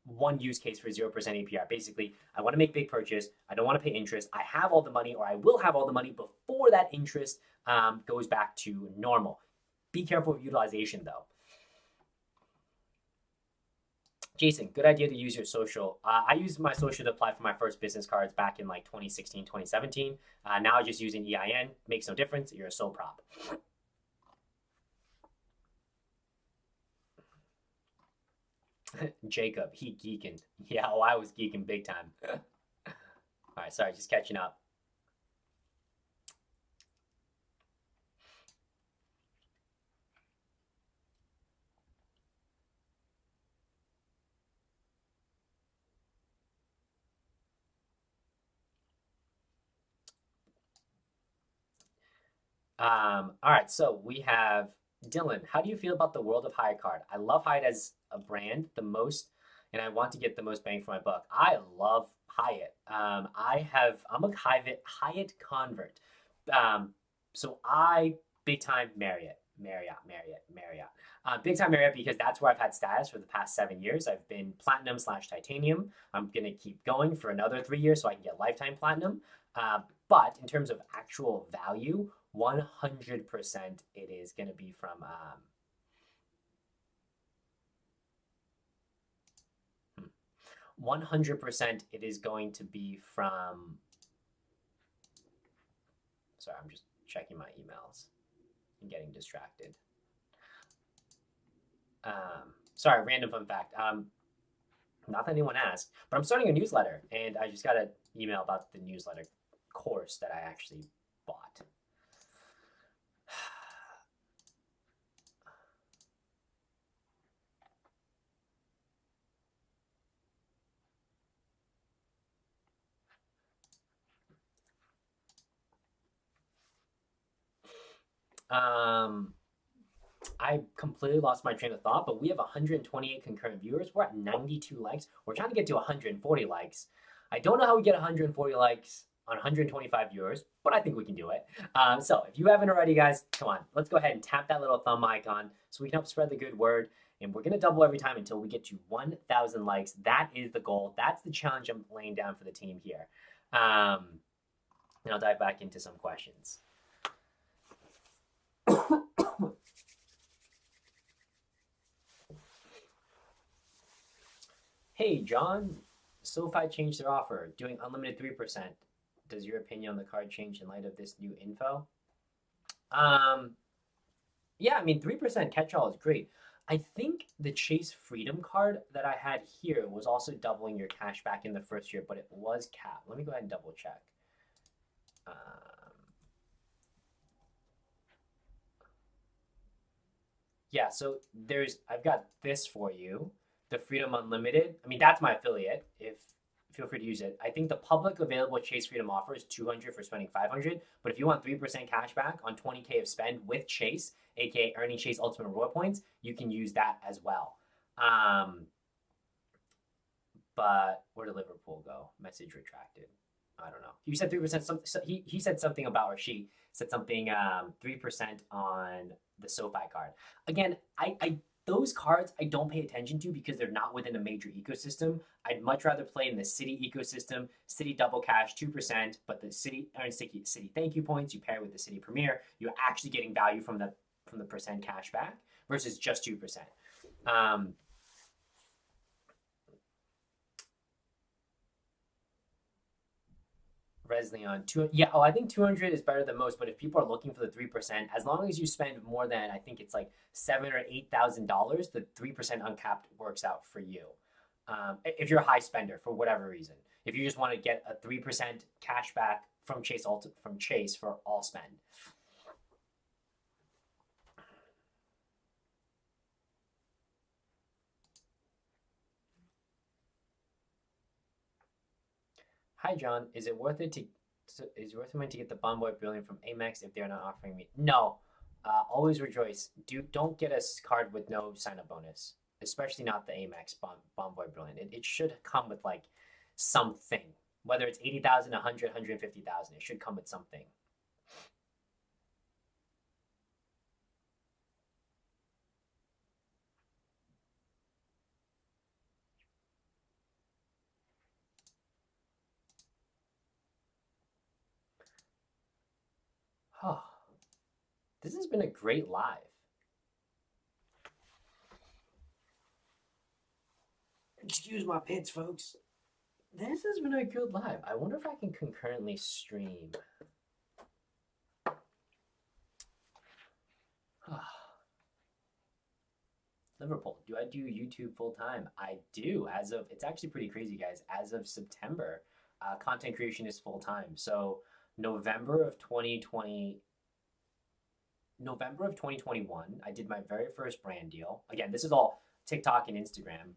one use case for 0% APR. Basically, I want to make big purchase. I don't want to pay interest. I have all the money, or I will have all the money before that interest goes back to normal. Be careful of utilization though. Jason, good idea to use your social. I used my social to apply for my first business cards back in like 2016, 2017. Now I just use an EIN. Makes no difference. You're a sole prop. Jacob, he geeking. Yeah, oh, I was geeking big time. All right, sorry, just catching up. All right, so we have Dylan. How do you feel about the World of Hyatt card? I love Hyatt as a brand the most, and I want to get the most bang for my buck. I love Hyatt. I'm a Hyatt convert. So I big time Marriott. Big time Marriott because that's where I've had status for the past 7 years. I've been platinum/titanium. I'm gonna keep going for another 3 years so I can get lifetime platinum. But in terms of actual value, 100% it is going to be from 100% it is going to be from, sorry, I'm just checking my emails and getting distracted. Sorry, random fun fact. Not that anyone asked, but I'm starting a newsletter, and I just got an email about the newsletter course that I actually bought. I completely lost my train of thought, but we have 128 concurrent viewers. We're at 92 likes. We're trying to get to 140 likes. I don't know how we get 140 likes on 125 viewers, but I think we can do it. So if you haven't already, guys, come on. Let's go ahead and tap that little thumb icon so we can help spread the good word. And we're going to double every time until we get to 1,000 likes. That is the goal. That's the challenge I'm laying down for the team here. and I'll dive back into some questions. Hey, John, SoFi changed their offer, doing unlimited 3%. Does your opinion on the card change in light of this new info? Um, yeah, I mean, 3% catch-all is great. I think the Chase Freedom card that I had here was also doubling your cash back in the first year, but it was capped. Let me go ahead and double check. Um, yeah, so I've got this for you, the Freedom Unlimited. I mean, that's my affiliate. If Feel free to use it. I think the public available Chase Freedom offer is 200 for spending 500. But if you want 3% cash back on 20K of spend with Chase, aka earning Chase Ultimate Reward points, you can use that as well. Um, but where did Liverpool go? Message retracted. I don't know. You said 3%. He said something about, or she said something 3% on the SoFi card. Again, I those cards I don't pay attention to because they're not within a major ecosystem. I'd much rather play in the Citi ecosystem. Citi double cash 2%, but the Citi earns Citi thank you points. You pair with the Citi Premier, you're actually getting value from the percent cash back versus just 2%. Um, Resleon, yeah. Oh, I think 200 is better than most. But if people are looking for the 3%, as long as you spend more than I think it's like $7,000 or $8,000, the 3% uncapped works out for you. If you're a high spender for whatever reason, if you just want to get a 3% cash back from Chase for all spend. Hi, John. Is it worth it to get the Bonvoy Brilliant from Amex if they're not offering me? No. Always rejoice. Don't get a card with no sign up bonus, especially not the Amex Bonvoy Brilliant. It should come with like something, whether it's 80,000, 100, 150,000. It should come with something. Oh, this has been a great live. Excuse my pits, folks. This has been a good live. I wonder if I can concurrently stream. Liverpool. Do I do YouTube full time? I do. It's actually pretty crazy, guys. As of September, content creation is full time. So November of 2020, November of 2021, I did my very first brand deal. Again, this is all TikTok and Instagram.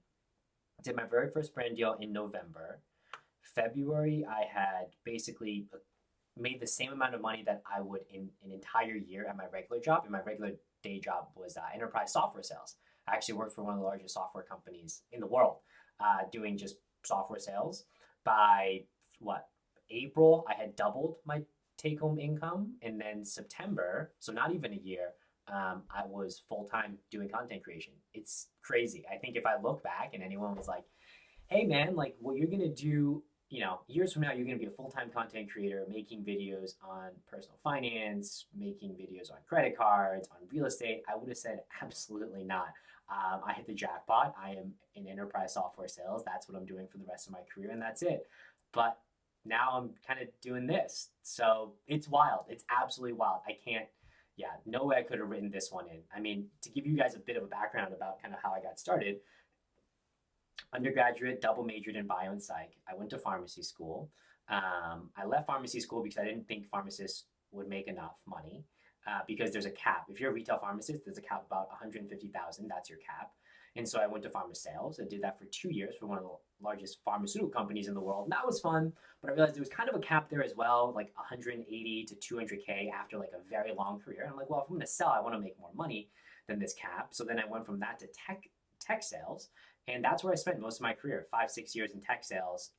I did my very first brand deal in November. February, I had basically made the same amount of money that I would in an entire year at my regular job. And my regular day job was enterprise software sales. I actually worked for one of the largest software companies in the world, doing just software sales. By what April, I had doubled my take home income, and then September, so not even a year, I was full time doing content creation. It's crazy. I think if I look back and anyone was like, hey man, like what you're gonna do, years from now, you're gonna be a full time content creator making videos on personal finance, making videos on credit cards, on real estate. I would have said absolutely not. I hit the jackpot. I am in enterprise software sales. That's what I'm doing for the rest of my career, and that's it. But now I'm kind of doing this. So it's wild. It's absolutely wild. I can't, yeah, no way I could have written this one in. I mean, to give you guys a bit of a background about kind of how I got started, undergraduate, double majored in bio and psych. I went to pharmacy school. I left pharmacy school because I didn't think pharmacists would make enough money because there's a cap. If you're a retail pharmacist, there's a cap about 150,000. That's your cap. And so I went to pharma sales. I did that for 2 years for one of the largest pharmaceutical companies in the world. And that was fun, but I realized there was kind of a cap there as well, like 180 to 200K after like a very long career. And I'm like, well, if I'm going to sell, I want to make more money than this cap. So then I went from that to tech sales, and that's where I spent most of my career, 5 6 years in tech sales.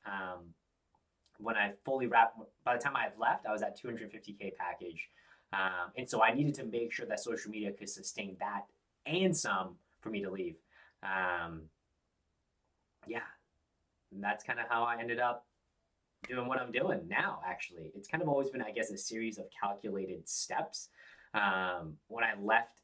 When I fully wrapped, by the time I had left, I was at 250K package, and so I needed to make sure that social media could sustain that and some for me to leave. Um, yeah, and that's kind of how I ended up doing what I'm doing now, actually. It's kind of always been, I guess, a series of calculated steps. When I left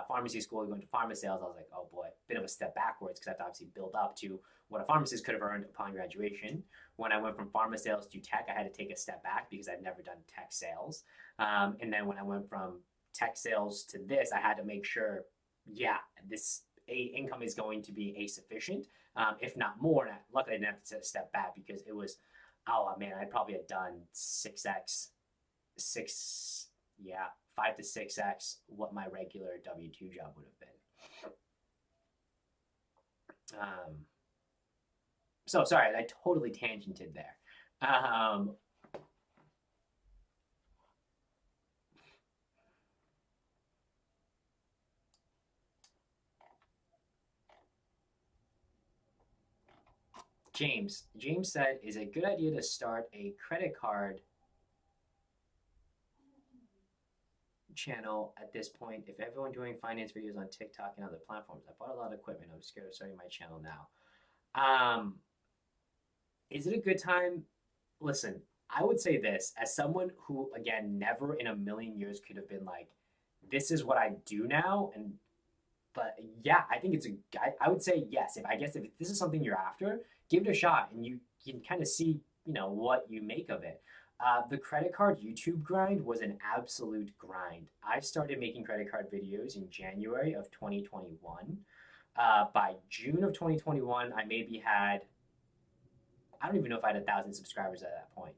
pharmacy school, going to pharma sales, I was like, oh boy, bit of a step backwards because I have to obviously build up to what a pharmacist could have earned upon graduation. When I went from pharma sales to tech, I had to take a step back because I'd never done tech sales. And then when I went from tech sales to this, I had to make sure, yeah, this income is going to be sufficient, if not more. And luckily, I didn't have to step back because it was, oh man, I'd probably have done 6x, six, yeah, 5 to 6x what my regular W-2 job would have been. So sorry, I totally tangented there. Um, James said, is it a good idea to start a credit card channel at this point if everyone doing finance videos on TikTok and other platforms? I bought a lot of equipment. I'm scared of starting my channel now. Is it a good time? Listen, I would say this as someone who, again, never in a million years could have been like, this is what I do now. And, but yeah, I think I would say yes. If I guess if this is something you're after, give it a shot and you can kind of see, what you make of it. The credit card YouTube grind was an absolute grind. I started making credit card videos in January of 2021. By June of 2021, I maybe had, I don't even know if I had 1,000 subscribers at that point.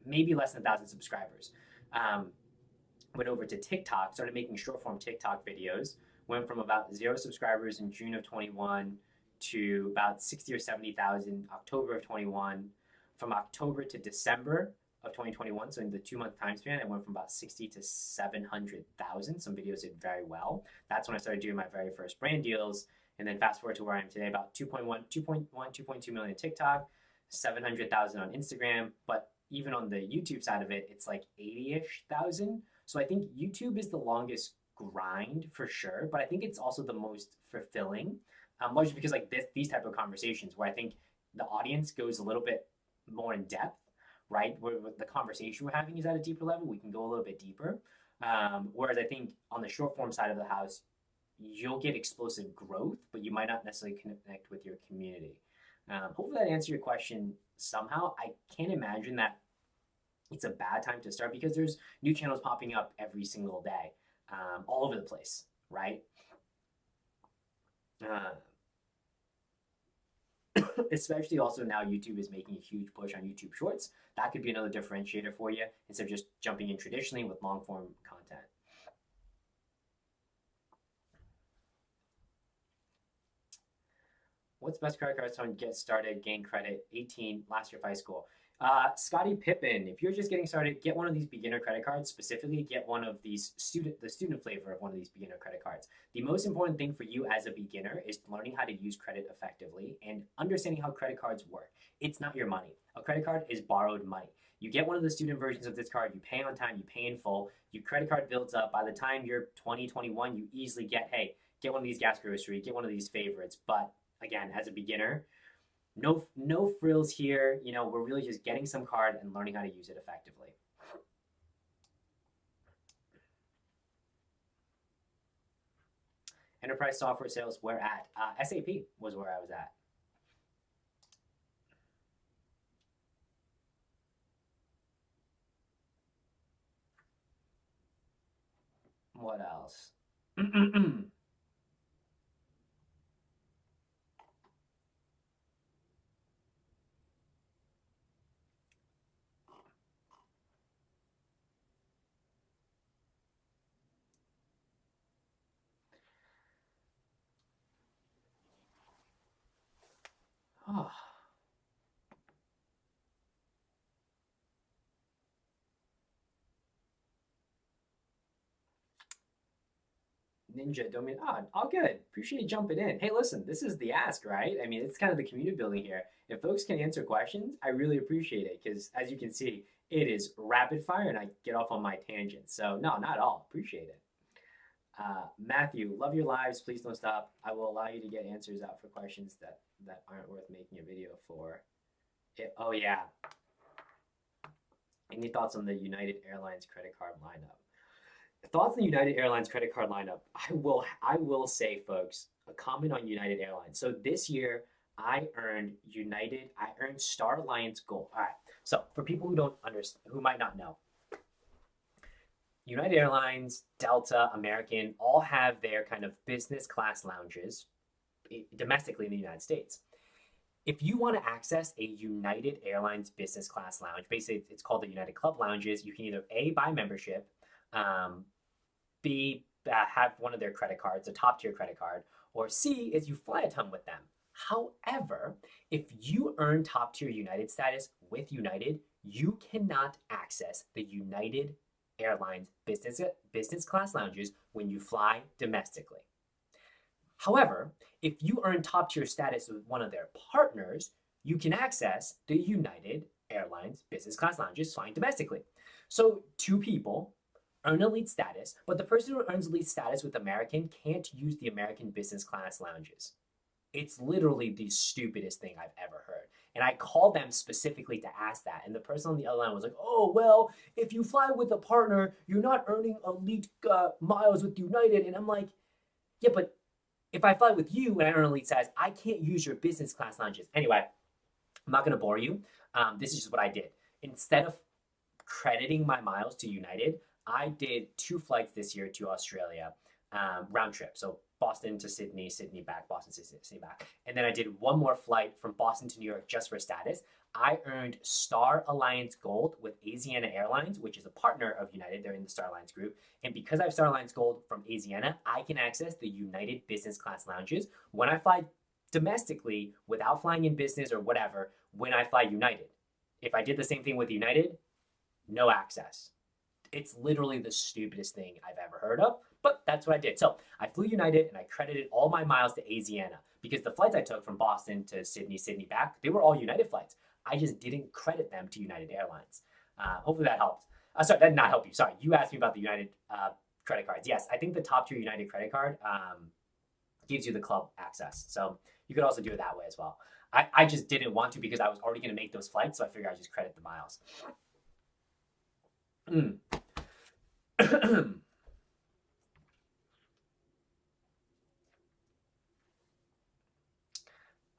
Maybe less than 1,000 subscribers. Um, Went over to TikTok, started making short form TikTok videos. Went from about 0 subscribers in June of 21 to about 60 or 70,000 October of 21. From October to December of 2021, so in the 2 month time span, I went from about 60 to 700,000. Some videos did very well. That's when I started doing my very first brand deals. And then fast forward to where I am today, about 2.2 million TikTok, 700,000 on Instagram. But even on the YouTube side of it, it's like 80-ish thousand. So I think YouTube is the longest grind for sure, but I think it's also the most fulfilling. Largely because like these type of conversations where I think the audience goes a little bit more in depth, right? Where the conversation we're having is at a deeper level, we can go a little bit deeper. Whereas I think on the short form side of the house, you'll get explosive growth, but you might not necessarily connect with your community. Hopefully that answered your question somehow. I can't imagine that it's a bad time to start because there's new channels popping up every single day, all over the place, right? Uh, Especially also now YouTube is making a huge push on YouTube Shorts. That could be another differentiator for you instead of just jumping in traditionally with long form content. What's the best credit card to get started, gain credit, 18, last year of high school? Scottie Pippen, if you're just getting started, get one of these beginner credit cards. Specifically, get one of these the student flavor of one of these beginner credit cards. The most important thing for you as a beginner is learning how to use credit effectively and understanding how credit cards work. It's not your money. A credit card is borrowed money. You get one of the student versions of this card, you pay on time, you pay in full, your credit card builds up. By the time you're 20, 21, you easily get one of these gas grocery, get one of these favorites. But again, as a beginner, no frills here. We're really just getting some card and learning how to use it effectively. Enterprise software sales, where at? SAP was where I was at. What else? Oh, Ninja Domain. Oh, all good. Appreciate you jumping in. Hey, listen, this is the ask, right? I mean, it's kind of the community building here. If folks can answer questions, I really appreciate it because, as you can see, it is rapid fire and I get off on my tangents. So, no, not at all. Appreciate it. Matthew, love your lives. Please don't stop. I will allow you to get answers out for questions that aren't worth making a video for. Oh yeah. Any thoughts on the United Airlines credit card lineup? Thoughts on the United Airlines credit card lineup? I will say, folks, a comment on United Airlines. So this year I earned Star Alliance Gold. All right. So for people who don't understand, who might not know, United Airlines, Delta, American all have their kind of business class lounges domestically in the United States. If you want to access a United Airlines business class lounge, basically it's called the United Club Lounges. You can either A, buy membership, um, B, have one of their credit cards, a top tier credit card, or C, is you fly a ton with them. However, if you earn top tier United status with United, you cannot access the United Airlines business class lounges when you fly domestically. However, if you earn top tier status with one of their partners, you can access the United Airlines business class lounges flying domestically. So, two people earn elite status, but the person who earns elite status with American can't use the American business class lounges. It's literally the stupidest thing I've ever heard. And I called them specifically to ask that. And the person on the other line was like, oh, well, if you fly with a partner, you're not earning elite miles with United. And I'm like, yeah, but if I fly with you and I earn elite status, I can't use your business class lounges. Anyway, I'm not going to bore you. This is just what I did. Instead of crediting my miles to United, I did two flights this year to Australia, round trip. So Boston to Sydney, Sydney back, Boston to Sydney back. And then I did one more flight from Boston to New York just for status. I earned Star Alliance Gold with Asiana Airlines, which is a partner of United. They're in the Star Alliance group. And because I have Star Alliance Gold from Asiana, I can access the United business class lounges when I fly domestically without flying in business or whatever when I fly United. If I did the same thing with United, no access. It's literally the stupidest thing I've ever heard of, but that's what I did. So I flew United and I credited all my miles to Asiana because the flights I took from Boston to Sydney, Sydney back, they were all United flights. I just didn't credit them to United Airlines. Hopefully that helps. Sorry, that did not help you. Sorry, you asked me about the United credit cards. Yes, I think the top tier United credit card gives you the club access. So you could also do it that way as well. I just didn't want to because I was already going to make those flights, so I figured I'd just credit the miles.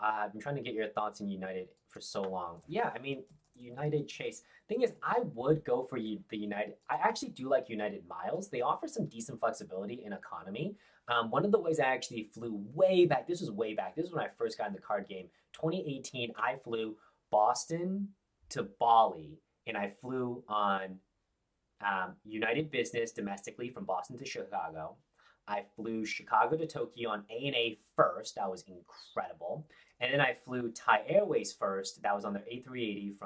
I've been trying to get your thoughts in United for so long. Yeah, I mean, United Chase. Thing is, I would go for the United. I actually do like United Miles. They offer some decent flexibility in economy. One of the ways I actually flew way back, this was way back. This is when I first got in the card game. 2018, I flew Boston to Bali, and I flew on United Business domestically from Boston to Chicago. I flew Chicago to Tokyo on ANA first. That was incredible. And then I flew Thai Airways first. That was on their A380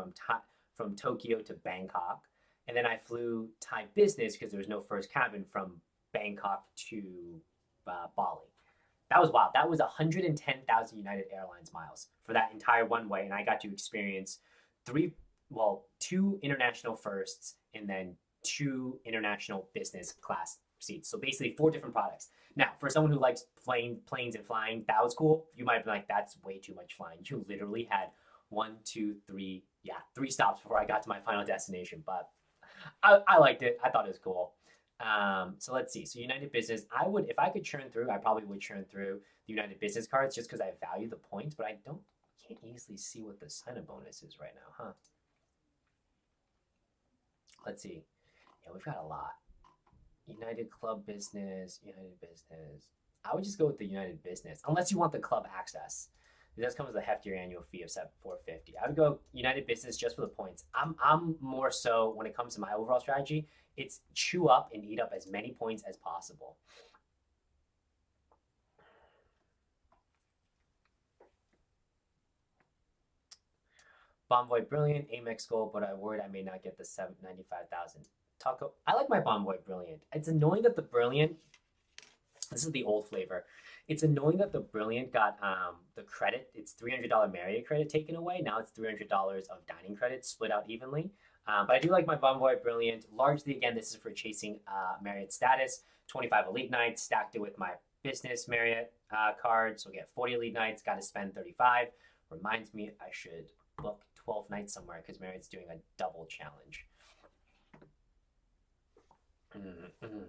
from Tokyo to Bangkok. And then I flew Thai Business because there was no first cabin from Bangkok to Bali. That was wild. That was 110,000 United Airlines miles for that entire one way. And I got to experience two international firsts and then two international business class seats. So basically four different products. Now, for someone who likes planes and flying, that was cool. You might be like, that's way too much flying. You literally had three stops before I got to my final destination. But I liked it. I thought it was cool. So let's see. So United Business, if I could churn through, I probably would churn through the United Business cards just because I value the points, but I can't easily see what the sign-up bonus is right now, huh? Let's see. Yeah, we've got a lot. United Club Business, United Business. I would just go with the United Business, unless you want the club access. It does come with a heftier annual fee of $450. I would go United Business just for the points. I'm more so when it comes to my overall strategy, it's chew up and eat up as many points as possible. Bonvoy Brilliant, Amex Gold, but I worried I may not get the 795,000. Taco. I like my Bonvoy Brilliant. It's annoying that the Brilliant. This is the old flavor. It's annoying that the Brilliant got the credit. It's $300 Marriott credit taken away. Now it's $300 of dining credit split out evenly. But I do like my Bonvoy Brilliant. Largely, again, this is for chasing Marriott status. 25 elite nights. Stacked it with my business Marriott card. So get 40 elite nights. Got to spend 35. Reminds me I should book 12th night somewhere because Marriott's doing a double challenge. Mm-mm.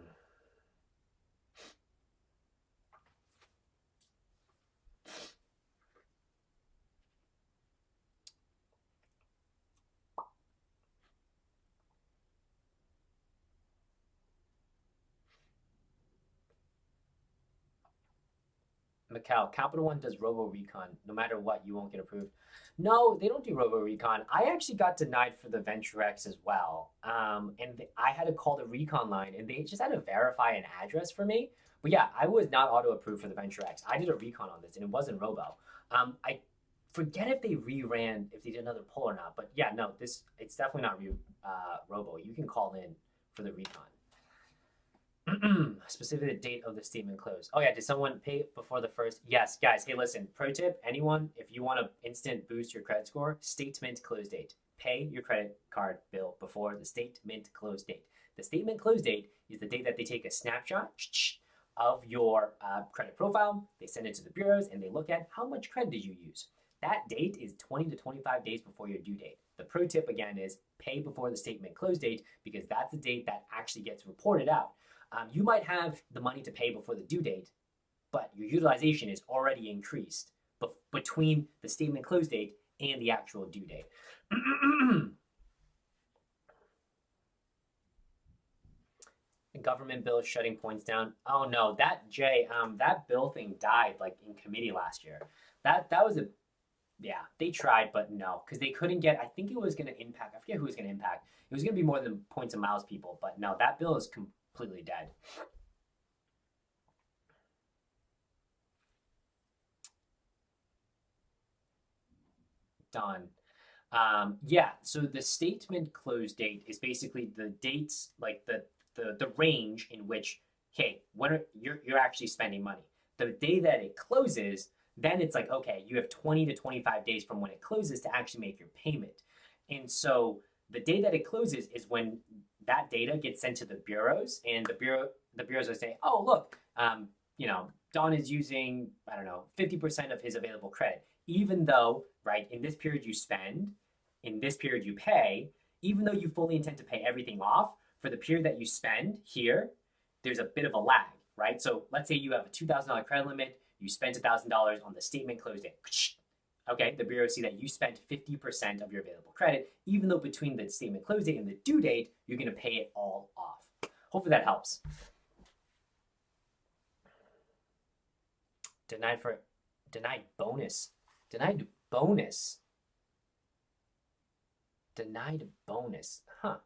Macau, Capital One does Robo Recon. No matter what, you won't get approved. No, they don't do Robo Recon. I actually got denied for the Venture X as well. I had to call the recon line, and they just had to verify an address for me. But yeah, I was not auto approved for the Venture X. I did a recon on this, and it wasn't Robo. I forget if they reran, if they did another poll or not. But yeah, no, this it's definitely not Robo. You can call in for the recon. Specifically the date of the statement close. Oh yeah, did someone pay before the first? Yes, guys. Hey, listen. Pro tip: anyone, if you want to instant boost your credit score, statement close date. Pay your credit card bill before the statement close date. The statement close date is the date that they take a snapshot of your credit profile. They send it to the bureaus and they look at how much credit did you use. That date is 20 to 25 days before your due date. The pro tip again is pay before the statement close date because that's the date that actually gets reported out. You might have the money to pay before the due date, but your utilization is already increased between the statement close date and the actual due date. Government bill shutting points down. Oh no, that bill thing died like in committee last year. That was a yeah, they tried, but no, because they couldn't get. I think it was going to impact. I forget who it was going to impact. It was going to be more than points and miles people, but no, that bill is completely dead. Done. Yeah, so the statement close date is basically the dates, like the range in which, okay, you're actually spending money. The day that it closes, then it's like, okay, you have 20 to 25 days from when it closes to actually make your payment. And so the day that it closes is when that data gets sent to the bureaus, and the bureaus are saying, oh look, Don is using, I don't know, 50% of his available credit, even though, right, in this period you spend, in this period you pay, even though you fully intend to pay everything off, for the period that you spend here, there's a bit of a lag, right? So let's say you have a $2,000 credit limit, you spent $1,000 on the statement close date. Okay, the bureau see that you spent 50% of your available credit, even though between the statement close date and the due date, you're going to pay it all off. Hopefully that helps. Denied for denied bonus. Denied bonus. Denied bonus. Huh.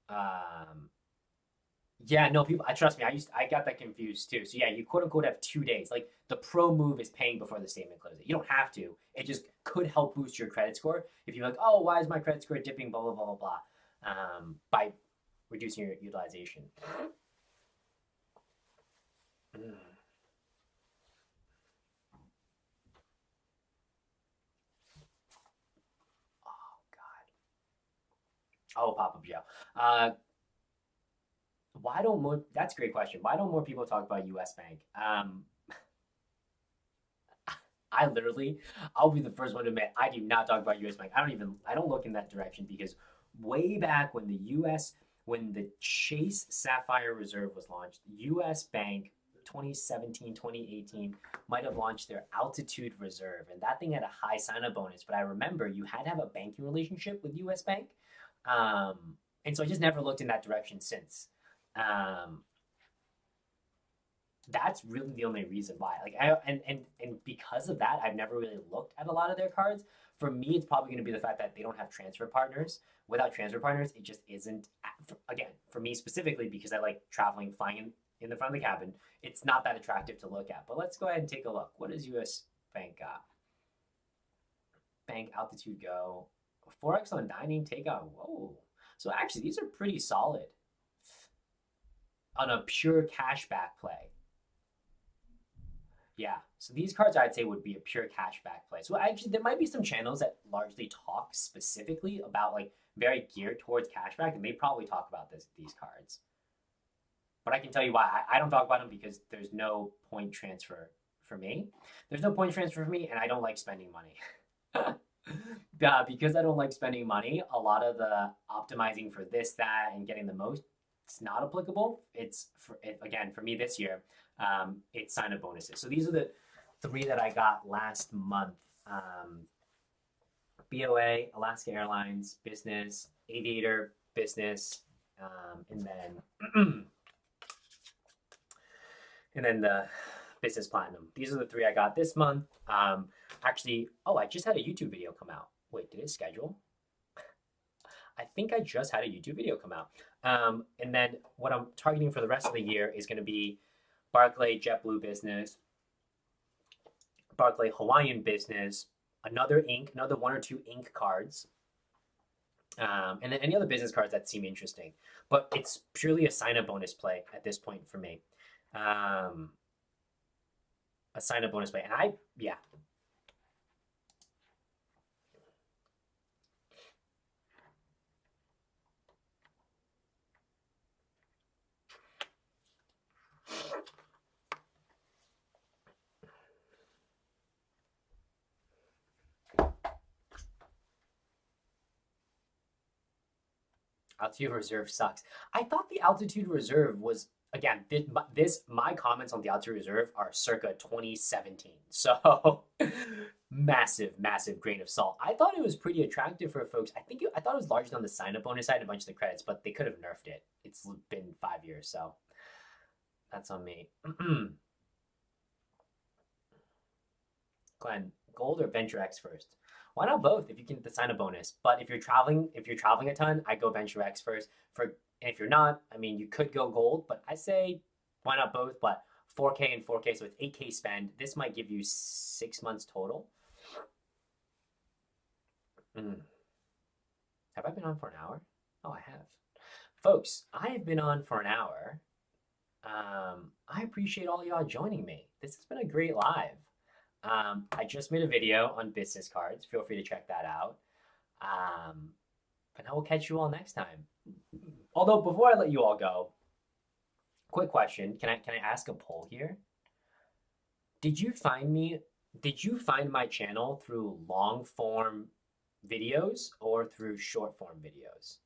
Um, yeah, no, people. I trust me. I got that confused too. So yeah, you quote unquote have 2 days. Like the pro move is paying before the statement closes. You don't have to. It just could help boost your credit score if you're like, oh, why is my credit score dipping? Blah blah blah blah blah. By reducing your utilization. Mm. Oh God. Oh, Papa Joe. Why don't more? That's a great question. Why don't more people talk about U.S. Bank? I literally, I'll be the first one to admit I do not talk about U.S. Bank. I don't look in that direction because way back when the Chase Sapphire Reserve was launched, U.S. Bank 2017, 2018 might have launched their Altitude Reserve, and that thing had a high sign-up bonus. But I remember you had to have a banking relationship with U.S. Bank, um, and so I just never looked in that direction since. Um, that's really the only reason why. Like and because of that, I've never really looked at a lot of their cards. For me, it's probably going to be the fact that they don't have transfer partners. Without transfer partners, it just isn't. Again, for me specifically, because I like traveling, flying in the front of the cabin, it's not that attractive to look at. But let's go ahead and take a look. What does U.S. Bank got? Bank Altitude Go, Forex on dining takeout. Whoa! So actually, these are pretty solid on a pure cashback play. Yeah. So these cards I'd say would be a pure cashback play. So actually there might be some channels that largely talk specifically about like very geared towards cashback, and they probably talk about these cards. But I can tell you why. I don't talk about them because there's no point transfer for me. There's no points transfer for me, and I don't like spending money. Because I don't like spending money, a lot of the optimizing for this, that, and getting the most, it's not applicable. It's for again for me this year. It's sign up bonuses. So these are the three that I got last month. BOA, Alaska Airlines, business, Aviator, business, and then and then the business platinum. These are the three I got this month. Actually, oh, I just had a YouTube video come out. Wait, did it schedule? I think I just had a YouTube video come out. And then what I'm targeting for the rest of the year is going to be Barclay JetBlue business, Barclay Hawaiian business, another one or two ink cards, and then any other business cards that seem interesting. But it's purely a sign-up bonus play at this point for me. A sign-up bonus play. And yeah. Altitude reserve sucks. I thought the altitude reserve was again my comments on the altitude reserve are circa 2017. So massive grain of salt. I thought it was pretty attractive for folks. I thought it was largely on the sign up bonus side and a bunch of the credits, but they could have nerfed it. It's been 5 years, so that's on me. Glenn, gold or Venture X first? Why not both if you can assign a bonus? But if you're traveling a ton, I go Venture X first. And if you're not, I mean, you could go gold, but I say why not both? But 4K and 4K, so it's 8K spend. This might give you 6 months total. Have I been on for an hour? Oh, I have. Folks, I have been on for an hour. I appreciate all y'all joining me. This has been a great live. I just made a video on business cards. Feel free to check that out. And I will catch you all next time. Although before I let you all go, quick question. Can I ask a poll here? Did you find my channel through long form videos or through short form videos?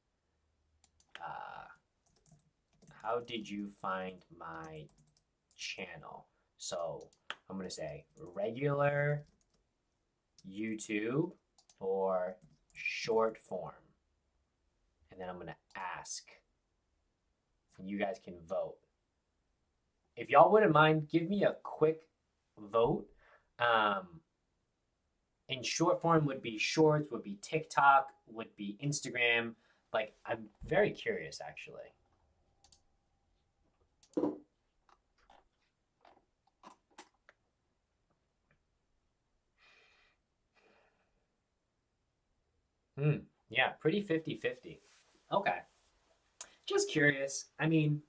How did you find my channel? So I'm going to say regular YouTube or short form. And then I'm going to ask. And you guys can vote. If y'all wouldn't mind, give me a quick vote. In short form would be shorts, would be TikTok, would be Instagram. Like, I'm very curious, actually. Yeah, pretty 50-50. Okay. Just curious. I mean,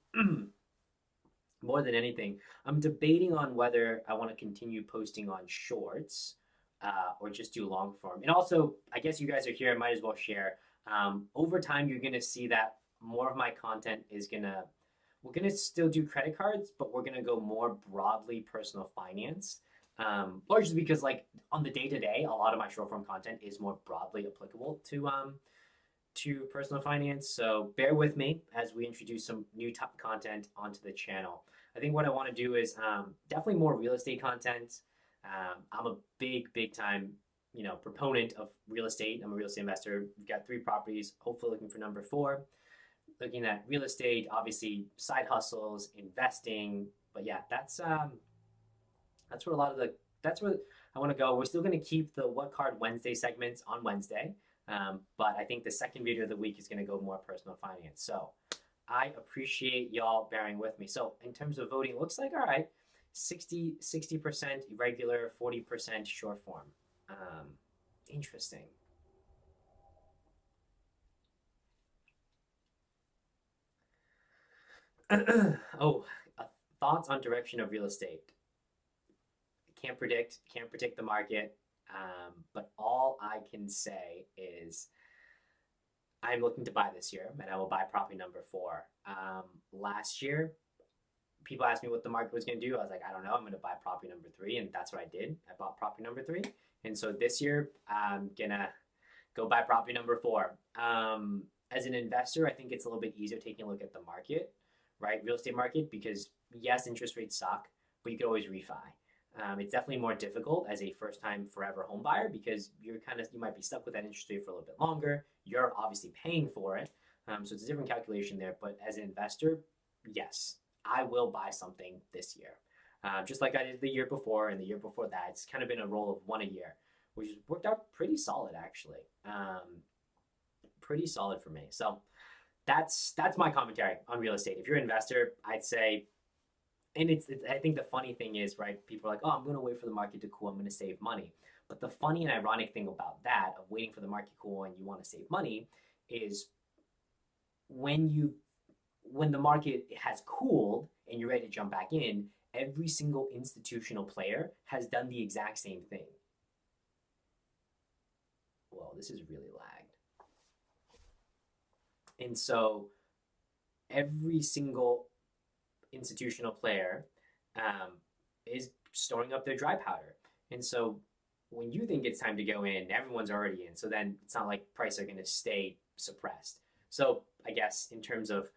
more than anything, I'm debating on whether I want to continue posting on shorts or just do long form. And also, I guess you guys are here, I might as well share. Over time, you're going to see that more of my content is we're going to still do credit cards, but we're going to go more broadly personal finance. Largely because like on the day-to-day, a lot of my short form content is more broadly applicable to personal finance. So bear with me as we introduce some new top content onto the channel. I think what I want to do is definitely more real estate content. I'm a big time, proponent of real estate. I'm a real estate investor. We've got 3 properties, hopefully looking for number 4. Looking at real estate, obviously side hustles, investing. But yeah, that's where that's where I want to go. We're still going to keep the What Card Wednesday segments on Wednesday. But I think the second video of the week is going to go more personal finance. So I appreciate y'all bearing with me. So in terms of voting, it looks like, all right, 60% regular, 40% short form. Interesting. Oh, thoughts on direction of real estate. Can't predict the market. But all I can say is I'm looking to buy this year, and I will buy property number 4. Last year, people asked me what the market was going to do. I was like, I don't know. I'm going to buy property number three, and that's what I did. I bought property number three, and so this year I'm gonna go buy property number four. As an investor, I think it's a little bit easier taking a look at the market, right? Real estate market, because yes, interest rates suck, but you could always refi. It's definitely more difficult as a first time forever home buyer because you might be stuck with that interest rate for a little bit longer. You're obviously paying for it. So it's a different calculation there. But as an investor, yes, I will buy something this year. Just like I did the year before and the year before that. It's kind of been a roll of one a year, which has worked out pretty solid actually. Pretty solid for me. So that's my commentary on real estate. If you're an investor, I'd say, and it's I think the funny thing is, right? People are like, oh, I'm going to wait for the market to cool. I'm going to save money. But the funny and ironic thing about that, of waiting for the market to cool and you want to save money, is when the market has cooled and you're ready to jump back in, every single institutional player has done the exact same thing. Whoa, this is really lagged. And so every single institutional player is storing up their dry powder. And so when you think it's time to go in, everyone's already in. So then it's not like prices are going to stay suppressed. So I guess in terms of,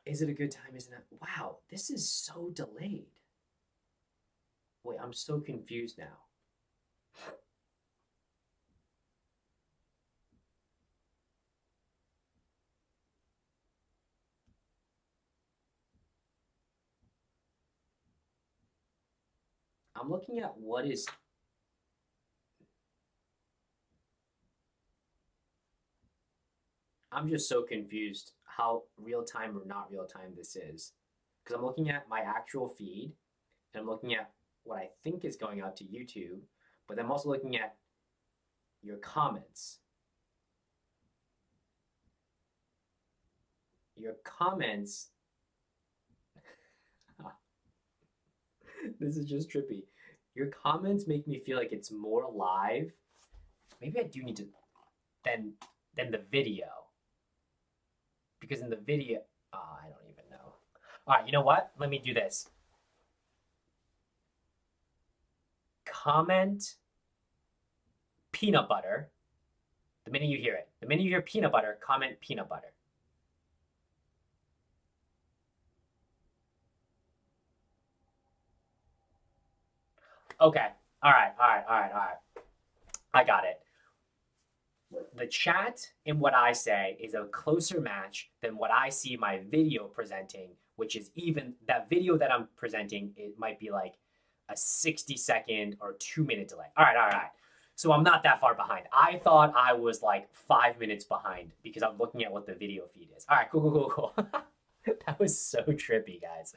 is it a good time? Isn't it? Wow, this is so delayed. Wait, I'm so confused now. I'm looking at what is, I'm just so confused how real time or not real time this is. Because I'm looking at my actual feed and I'm looking at what I think is going out to YouTube, but I'm also looking at your comments. Your comments, this is just trippy. Your comments make me feel like it's more live. Maybe I do need to, than the video. Because in the video, oh, I don't even know. All right, you know what? Let me do this. Comment peanut butter the minute you hear it. The minute you hear peanut butter, comment peanut butter. Okay. All right. All right. All right. All right. I got it. The chat and what I say is a closer match than what I see my video presenting, which is even that video that I'm presenting, it might be like a 60-second or 2-minute delay. All right. All right. All right. So I'm not that far behind. I thought I was like 5 minutes behind because I'm looking at what the video feed is. All right. Cool, cool, cool, cool. That was so trippy, guys.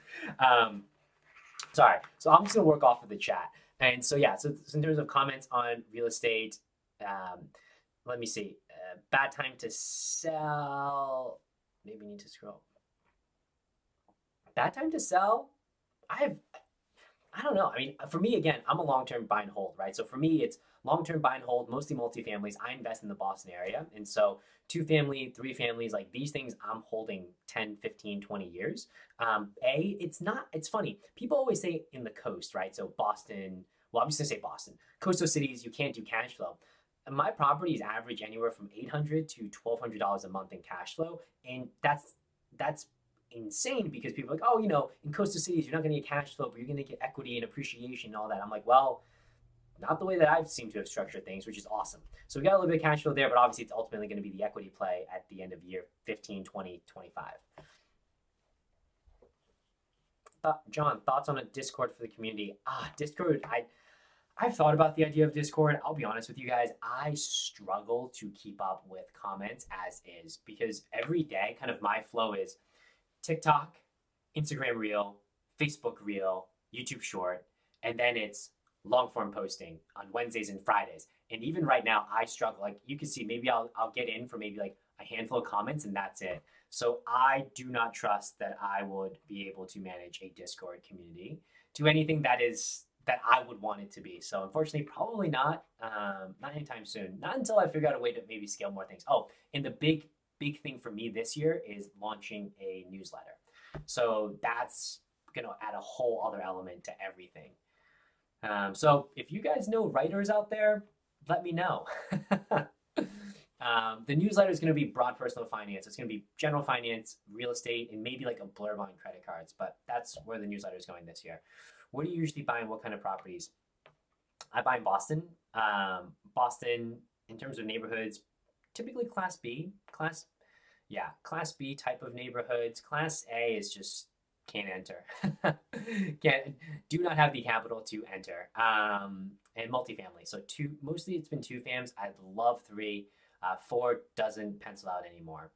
Sorry. So I'm just going to work off of the chat. And so, yeah, so in terms of comments on real estate, let me see. Bad time to sell. Maybe need to scroll. Bad time to sell. I don't know. I mean, for me, again, I'm a long-term buy and hold, right? So for me, it's long-term buy and hold, mostly multifamilies. I invest in the Boston area. And so two family, three families, like these things I'm holding 10, 15, 20 years. It's funny. People always say in the coast, right? So Boston, well, I'm just gonna say Boston. Coastal cities, you can't do cash flow. And my properties average anywhere from $800 to $1,200 a month in cash flow. And that's insane because people are like, oh, in coastal cities, you're not going to get cash flow, but you're going to get equity and appreciation and all that. I'm like, well, not the way that I've seemed to have structured things, which is awesome. So we got a little bit of cash flow there, but obviously it's ultimately going to be the equity play at the end of year 15, 20, 25. John, thoughts on a Discord for the community? Discord, I've thought about the idea of Discord. I'll be honest with you guys, I struggle to keep up with comments as is because every day kind of my flow is TikTok, Instagram Reel, Facebook Reel, YouTube Short, and then it's long form posting on Wednesdays and Fridays. And even right now, I struggle. Like you can see, maybe I'll get in for maybe like a handful of comments and that's it. So I do not trust that I would be able to manage a Discord community to anything that I would want it to be. So unfortunately, probably not anytime soon. Not until I figure out a way to maybe scale more things. Oh, and the big thing for me this year is launching a newsletter. So that's going to add a whole other element to everything. So if you guys know writers out there, let me know. The newsletter is going to be broad personal finance. It's going to be general finance, real estate, and maybe like a blurb on credit cards. But that's where the newsletter is going this year. What do you usually buy and what kind of properties? I buy in Boston. Boston, in terms of neighborhoods, typically Class B, Class B type of neighborhoods. Class A is just can't enter. Can't do not have the capital to enter. And multifamily. So two, mostly it's been two fams. I'd love three. Four doesn't pencil out anymore.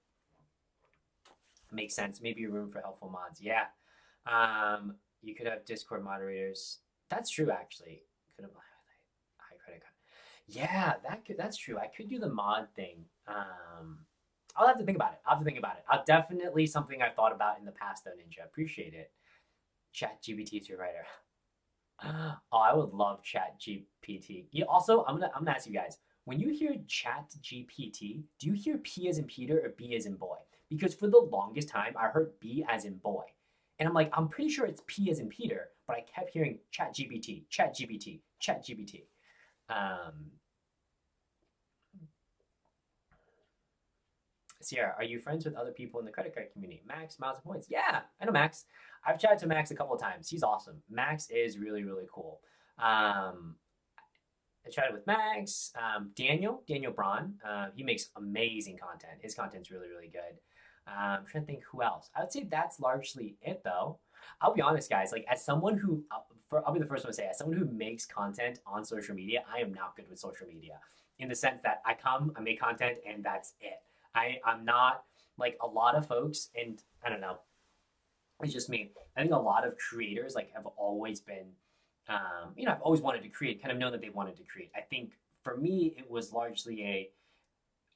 Makes sense. Maybe room for helpful mods. Yeah. You could have Discord moderators. That's true, actually. Could have high credit card. Yeah, that's true. I could do the mod thing. I'll have to think about it. I'll definitely something I've thought about in the past though, Ninja. Appreciate it. Chat GPT is your writer. Oh, I would love Chat GPT. Yeah, also, I'm gonna ask you guys, when you hear Chat GPT, do you hear P as in Peter or B as in boy? Because for the longest time, I heard B as in boy. And I'm like, I'm pretty sure it's P as in Peter, but I kept hearing Chat GPT, Chat GPT, Chat GPT. Sierra, are you friends with other people in the credit card community? Max, Miles, and Points. Yeah, I know Max. I've chatted to Max a couple of times. He's awesome. Max is really, really cool. I chatted with Max, Daniel Braun. He makes amazing content. His content's really, really good. I'm trying to think who else. I would say that's largely it, though. I'll be honest, guys. Like as someone who, I'll be the first one to say, as someone who makes content on social media, I am not good with social media in the sense that I make content, and that's it. I'm not like a lot of folks, and I don't know. It's just me. I think a lot of creators like have always been, I've always wanted to create, kind of known that they wanted to create. I think for me, it was largely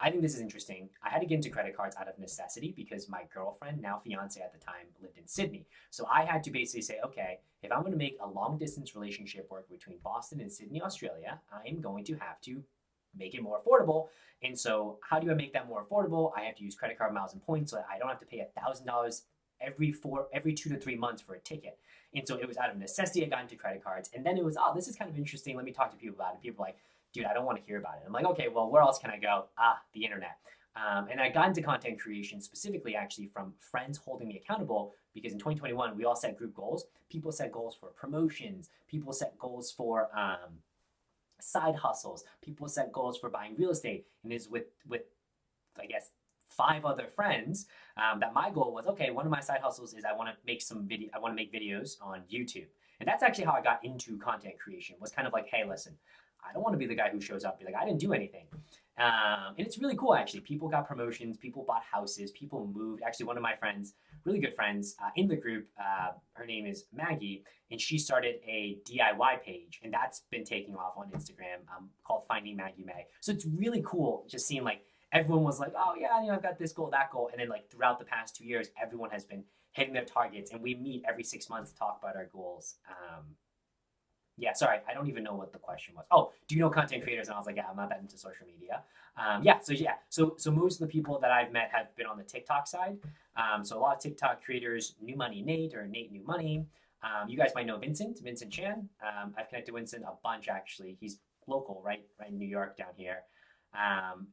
I think this is interesting. I had to get into credit cards out of necessity because my girlfriend, now fiance at the time, lived in Sydney. So I had to basically say, okay, if I'm going to make a long distance relationship work between Boston and Sydney, Australia, I'm going to have to make it more affordable. And so how do I make that more affordable? I have to use credit card miles and points so that I don't have to pay $1,000 every 2 to 3 months for a ticket. And so it was out of necessity I got into credit cards. And then it was, oh, this is kind of interesting. Let me talk to people about it. And people were like, dude, I don't want to hear about it. I'm like, okay, well, where else can I go? The internet. And I got into content creation specifically actually from friends holding me accountable because in 2021, we all set group goals. People set goals for promotions. People set goals for side hustles. People set goals for buying real estate. And it's with I guess, 5 other friends that my goal was, okay, one of my side hustles is I want to make videos on YouTube. And that's actually how I got into content creation, was kind of like, hey, listen, I don't want to be the guy who shows up and be like, I didn't do anything. And it's really cool, actually. People got promotions, people bought houses, people moved. Actually, one of my friends, really good friends in the group, her name is Maggie, and she started a DIY page, and that's been taking off on Instagram called Finding Maggie May. So it's really cool just seeing like everyone was like, oh yeah, I've got this goal, that goal. And then like throughout the past 2 years, everyone has been hitting their targets, and we meet every 6 months to talk about our goals. Yeah, sorry, I don't even know what the question was. Oh, do you know content creators? And I was like, yeah, I'm not that into social media. So most of the people that I've met have been on the TikTok side. So a lot of TikTok creators, New Money Nate or Nate New Money. You guys might know Vincent Chan. I've connected Vincent a bunch actually. He's local, right in New York down here.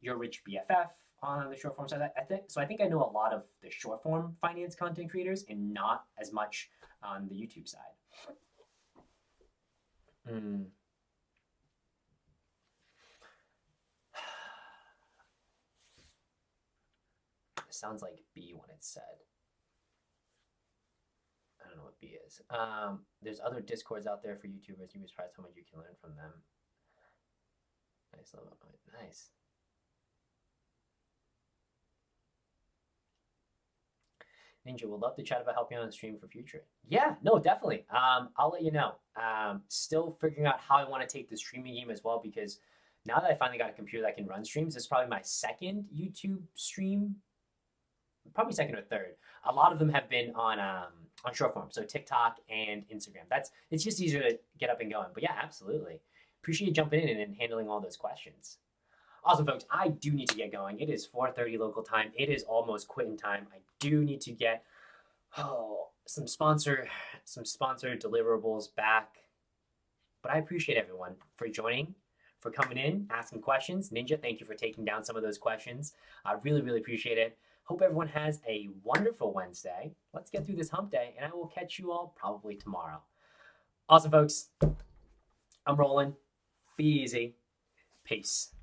Your Rich BFF on the short form side. I think I know a lot of the short form finance content creators and not as much on the YouTube side. Mm. It sounds like B when it's said. I don't know what B is. There's other Discords out there for YouTubers. You'd be surprised how much you can learn from them. Nice, nice. Ninja, would love to chat about helping on the stream for future. Yeah, no, definitely. I'll let you know. Still figuring out how I want to take the streaming game as well because now that I finally got a computer that can run streams, this is probably my second YouTube stream, probably second or third. A lot of them have been on short form, so TikTok and Instagram. It's just easier to get up and going. But yeah, absolutely. Appreciate you jumping in and handling all those questions. Awesome, folks. I do need to get going. It is 4:30 local time. It is almost quitting time. I do need to get Oh, some sponsor deliverables back. But I appreciate everyone for joining, for coming in, asking questions. Ninja, thank you for taking down some of those questions. I really, really appreciate it. Hope everyone has a wonderful Wednesday. Let's get through this hump day, and I will catch you all probably tomorrow. Awesome, folks. I'm rolling. Be easy. Peace.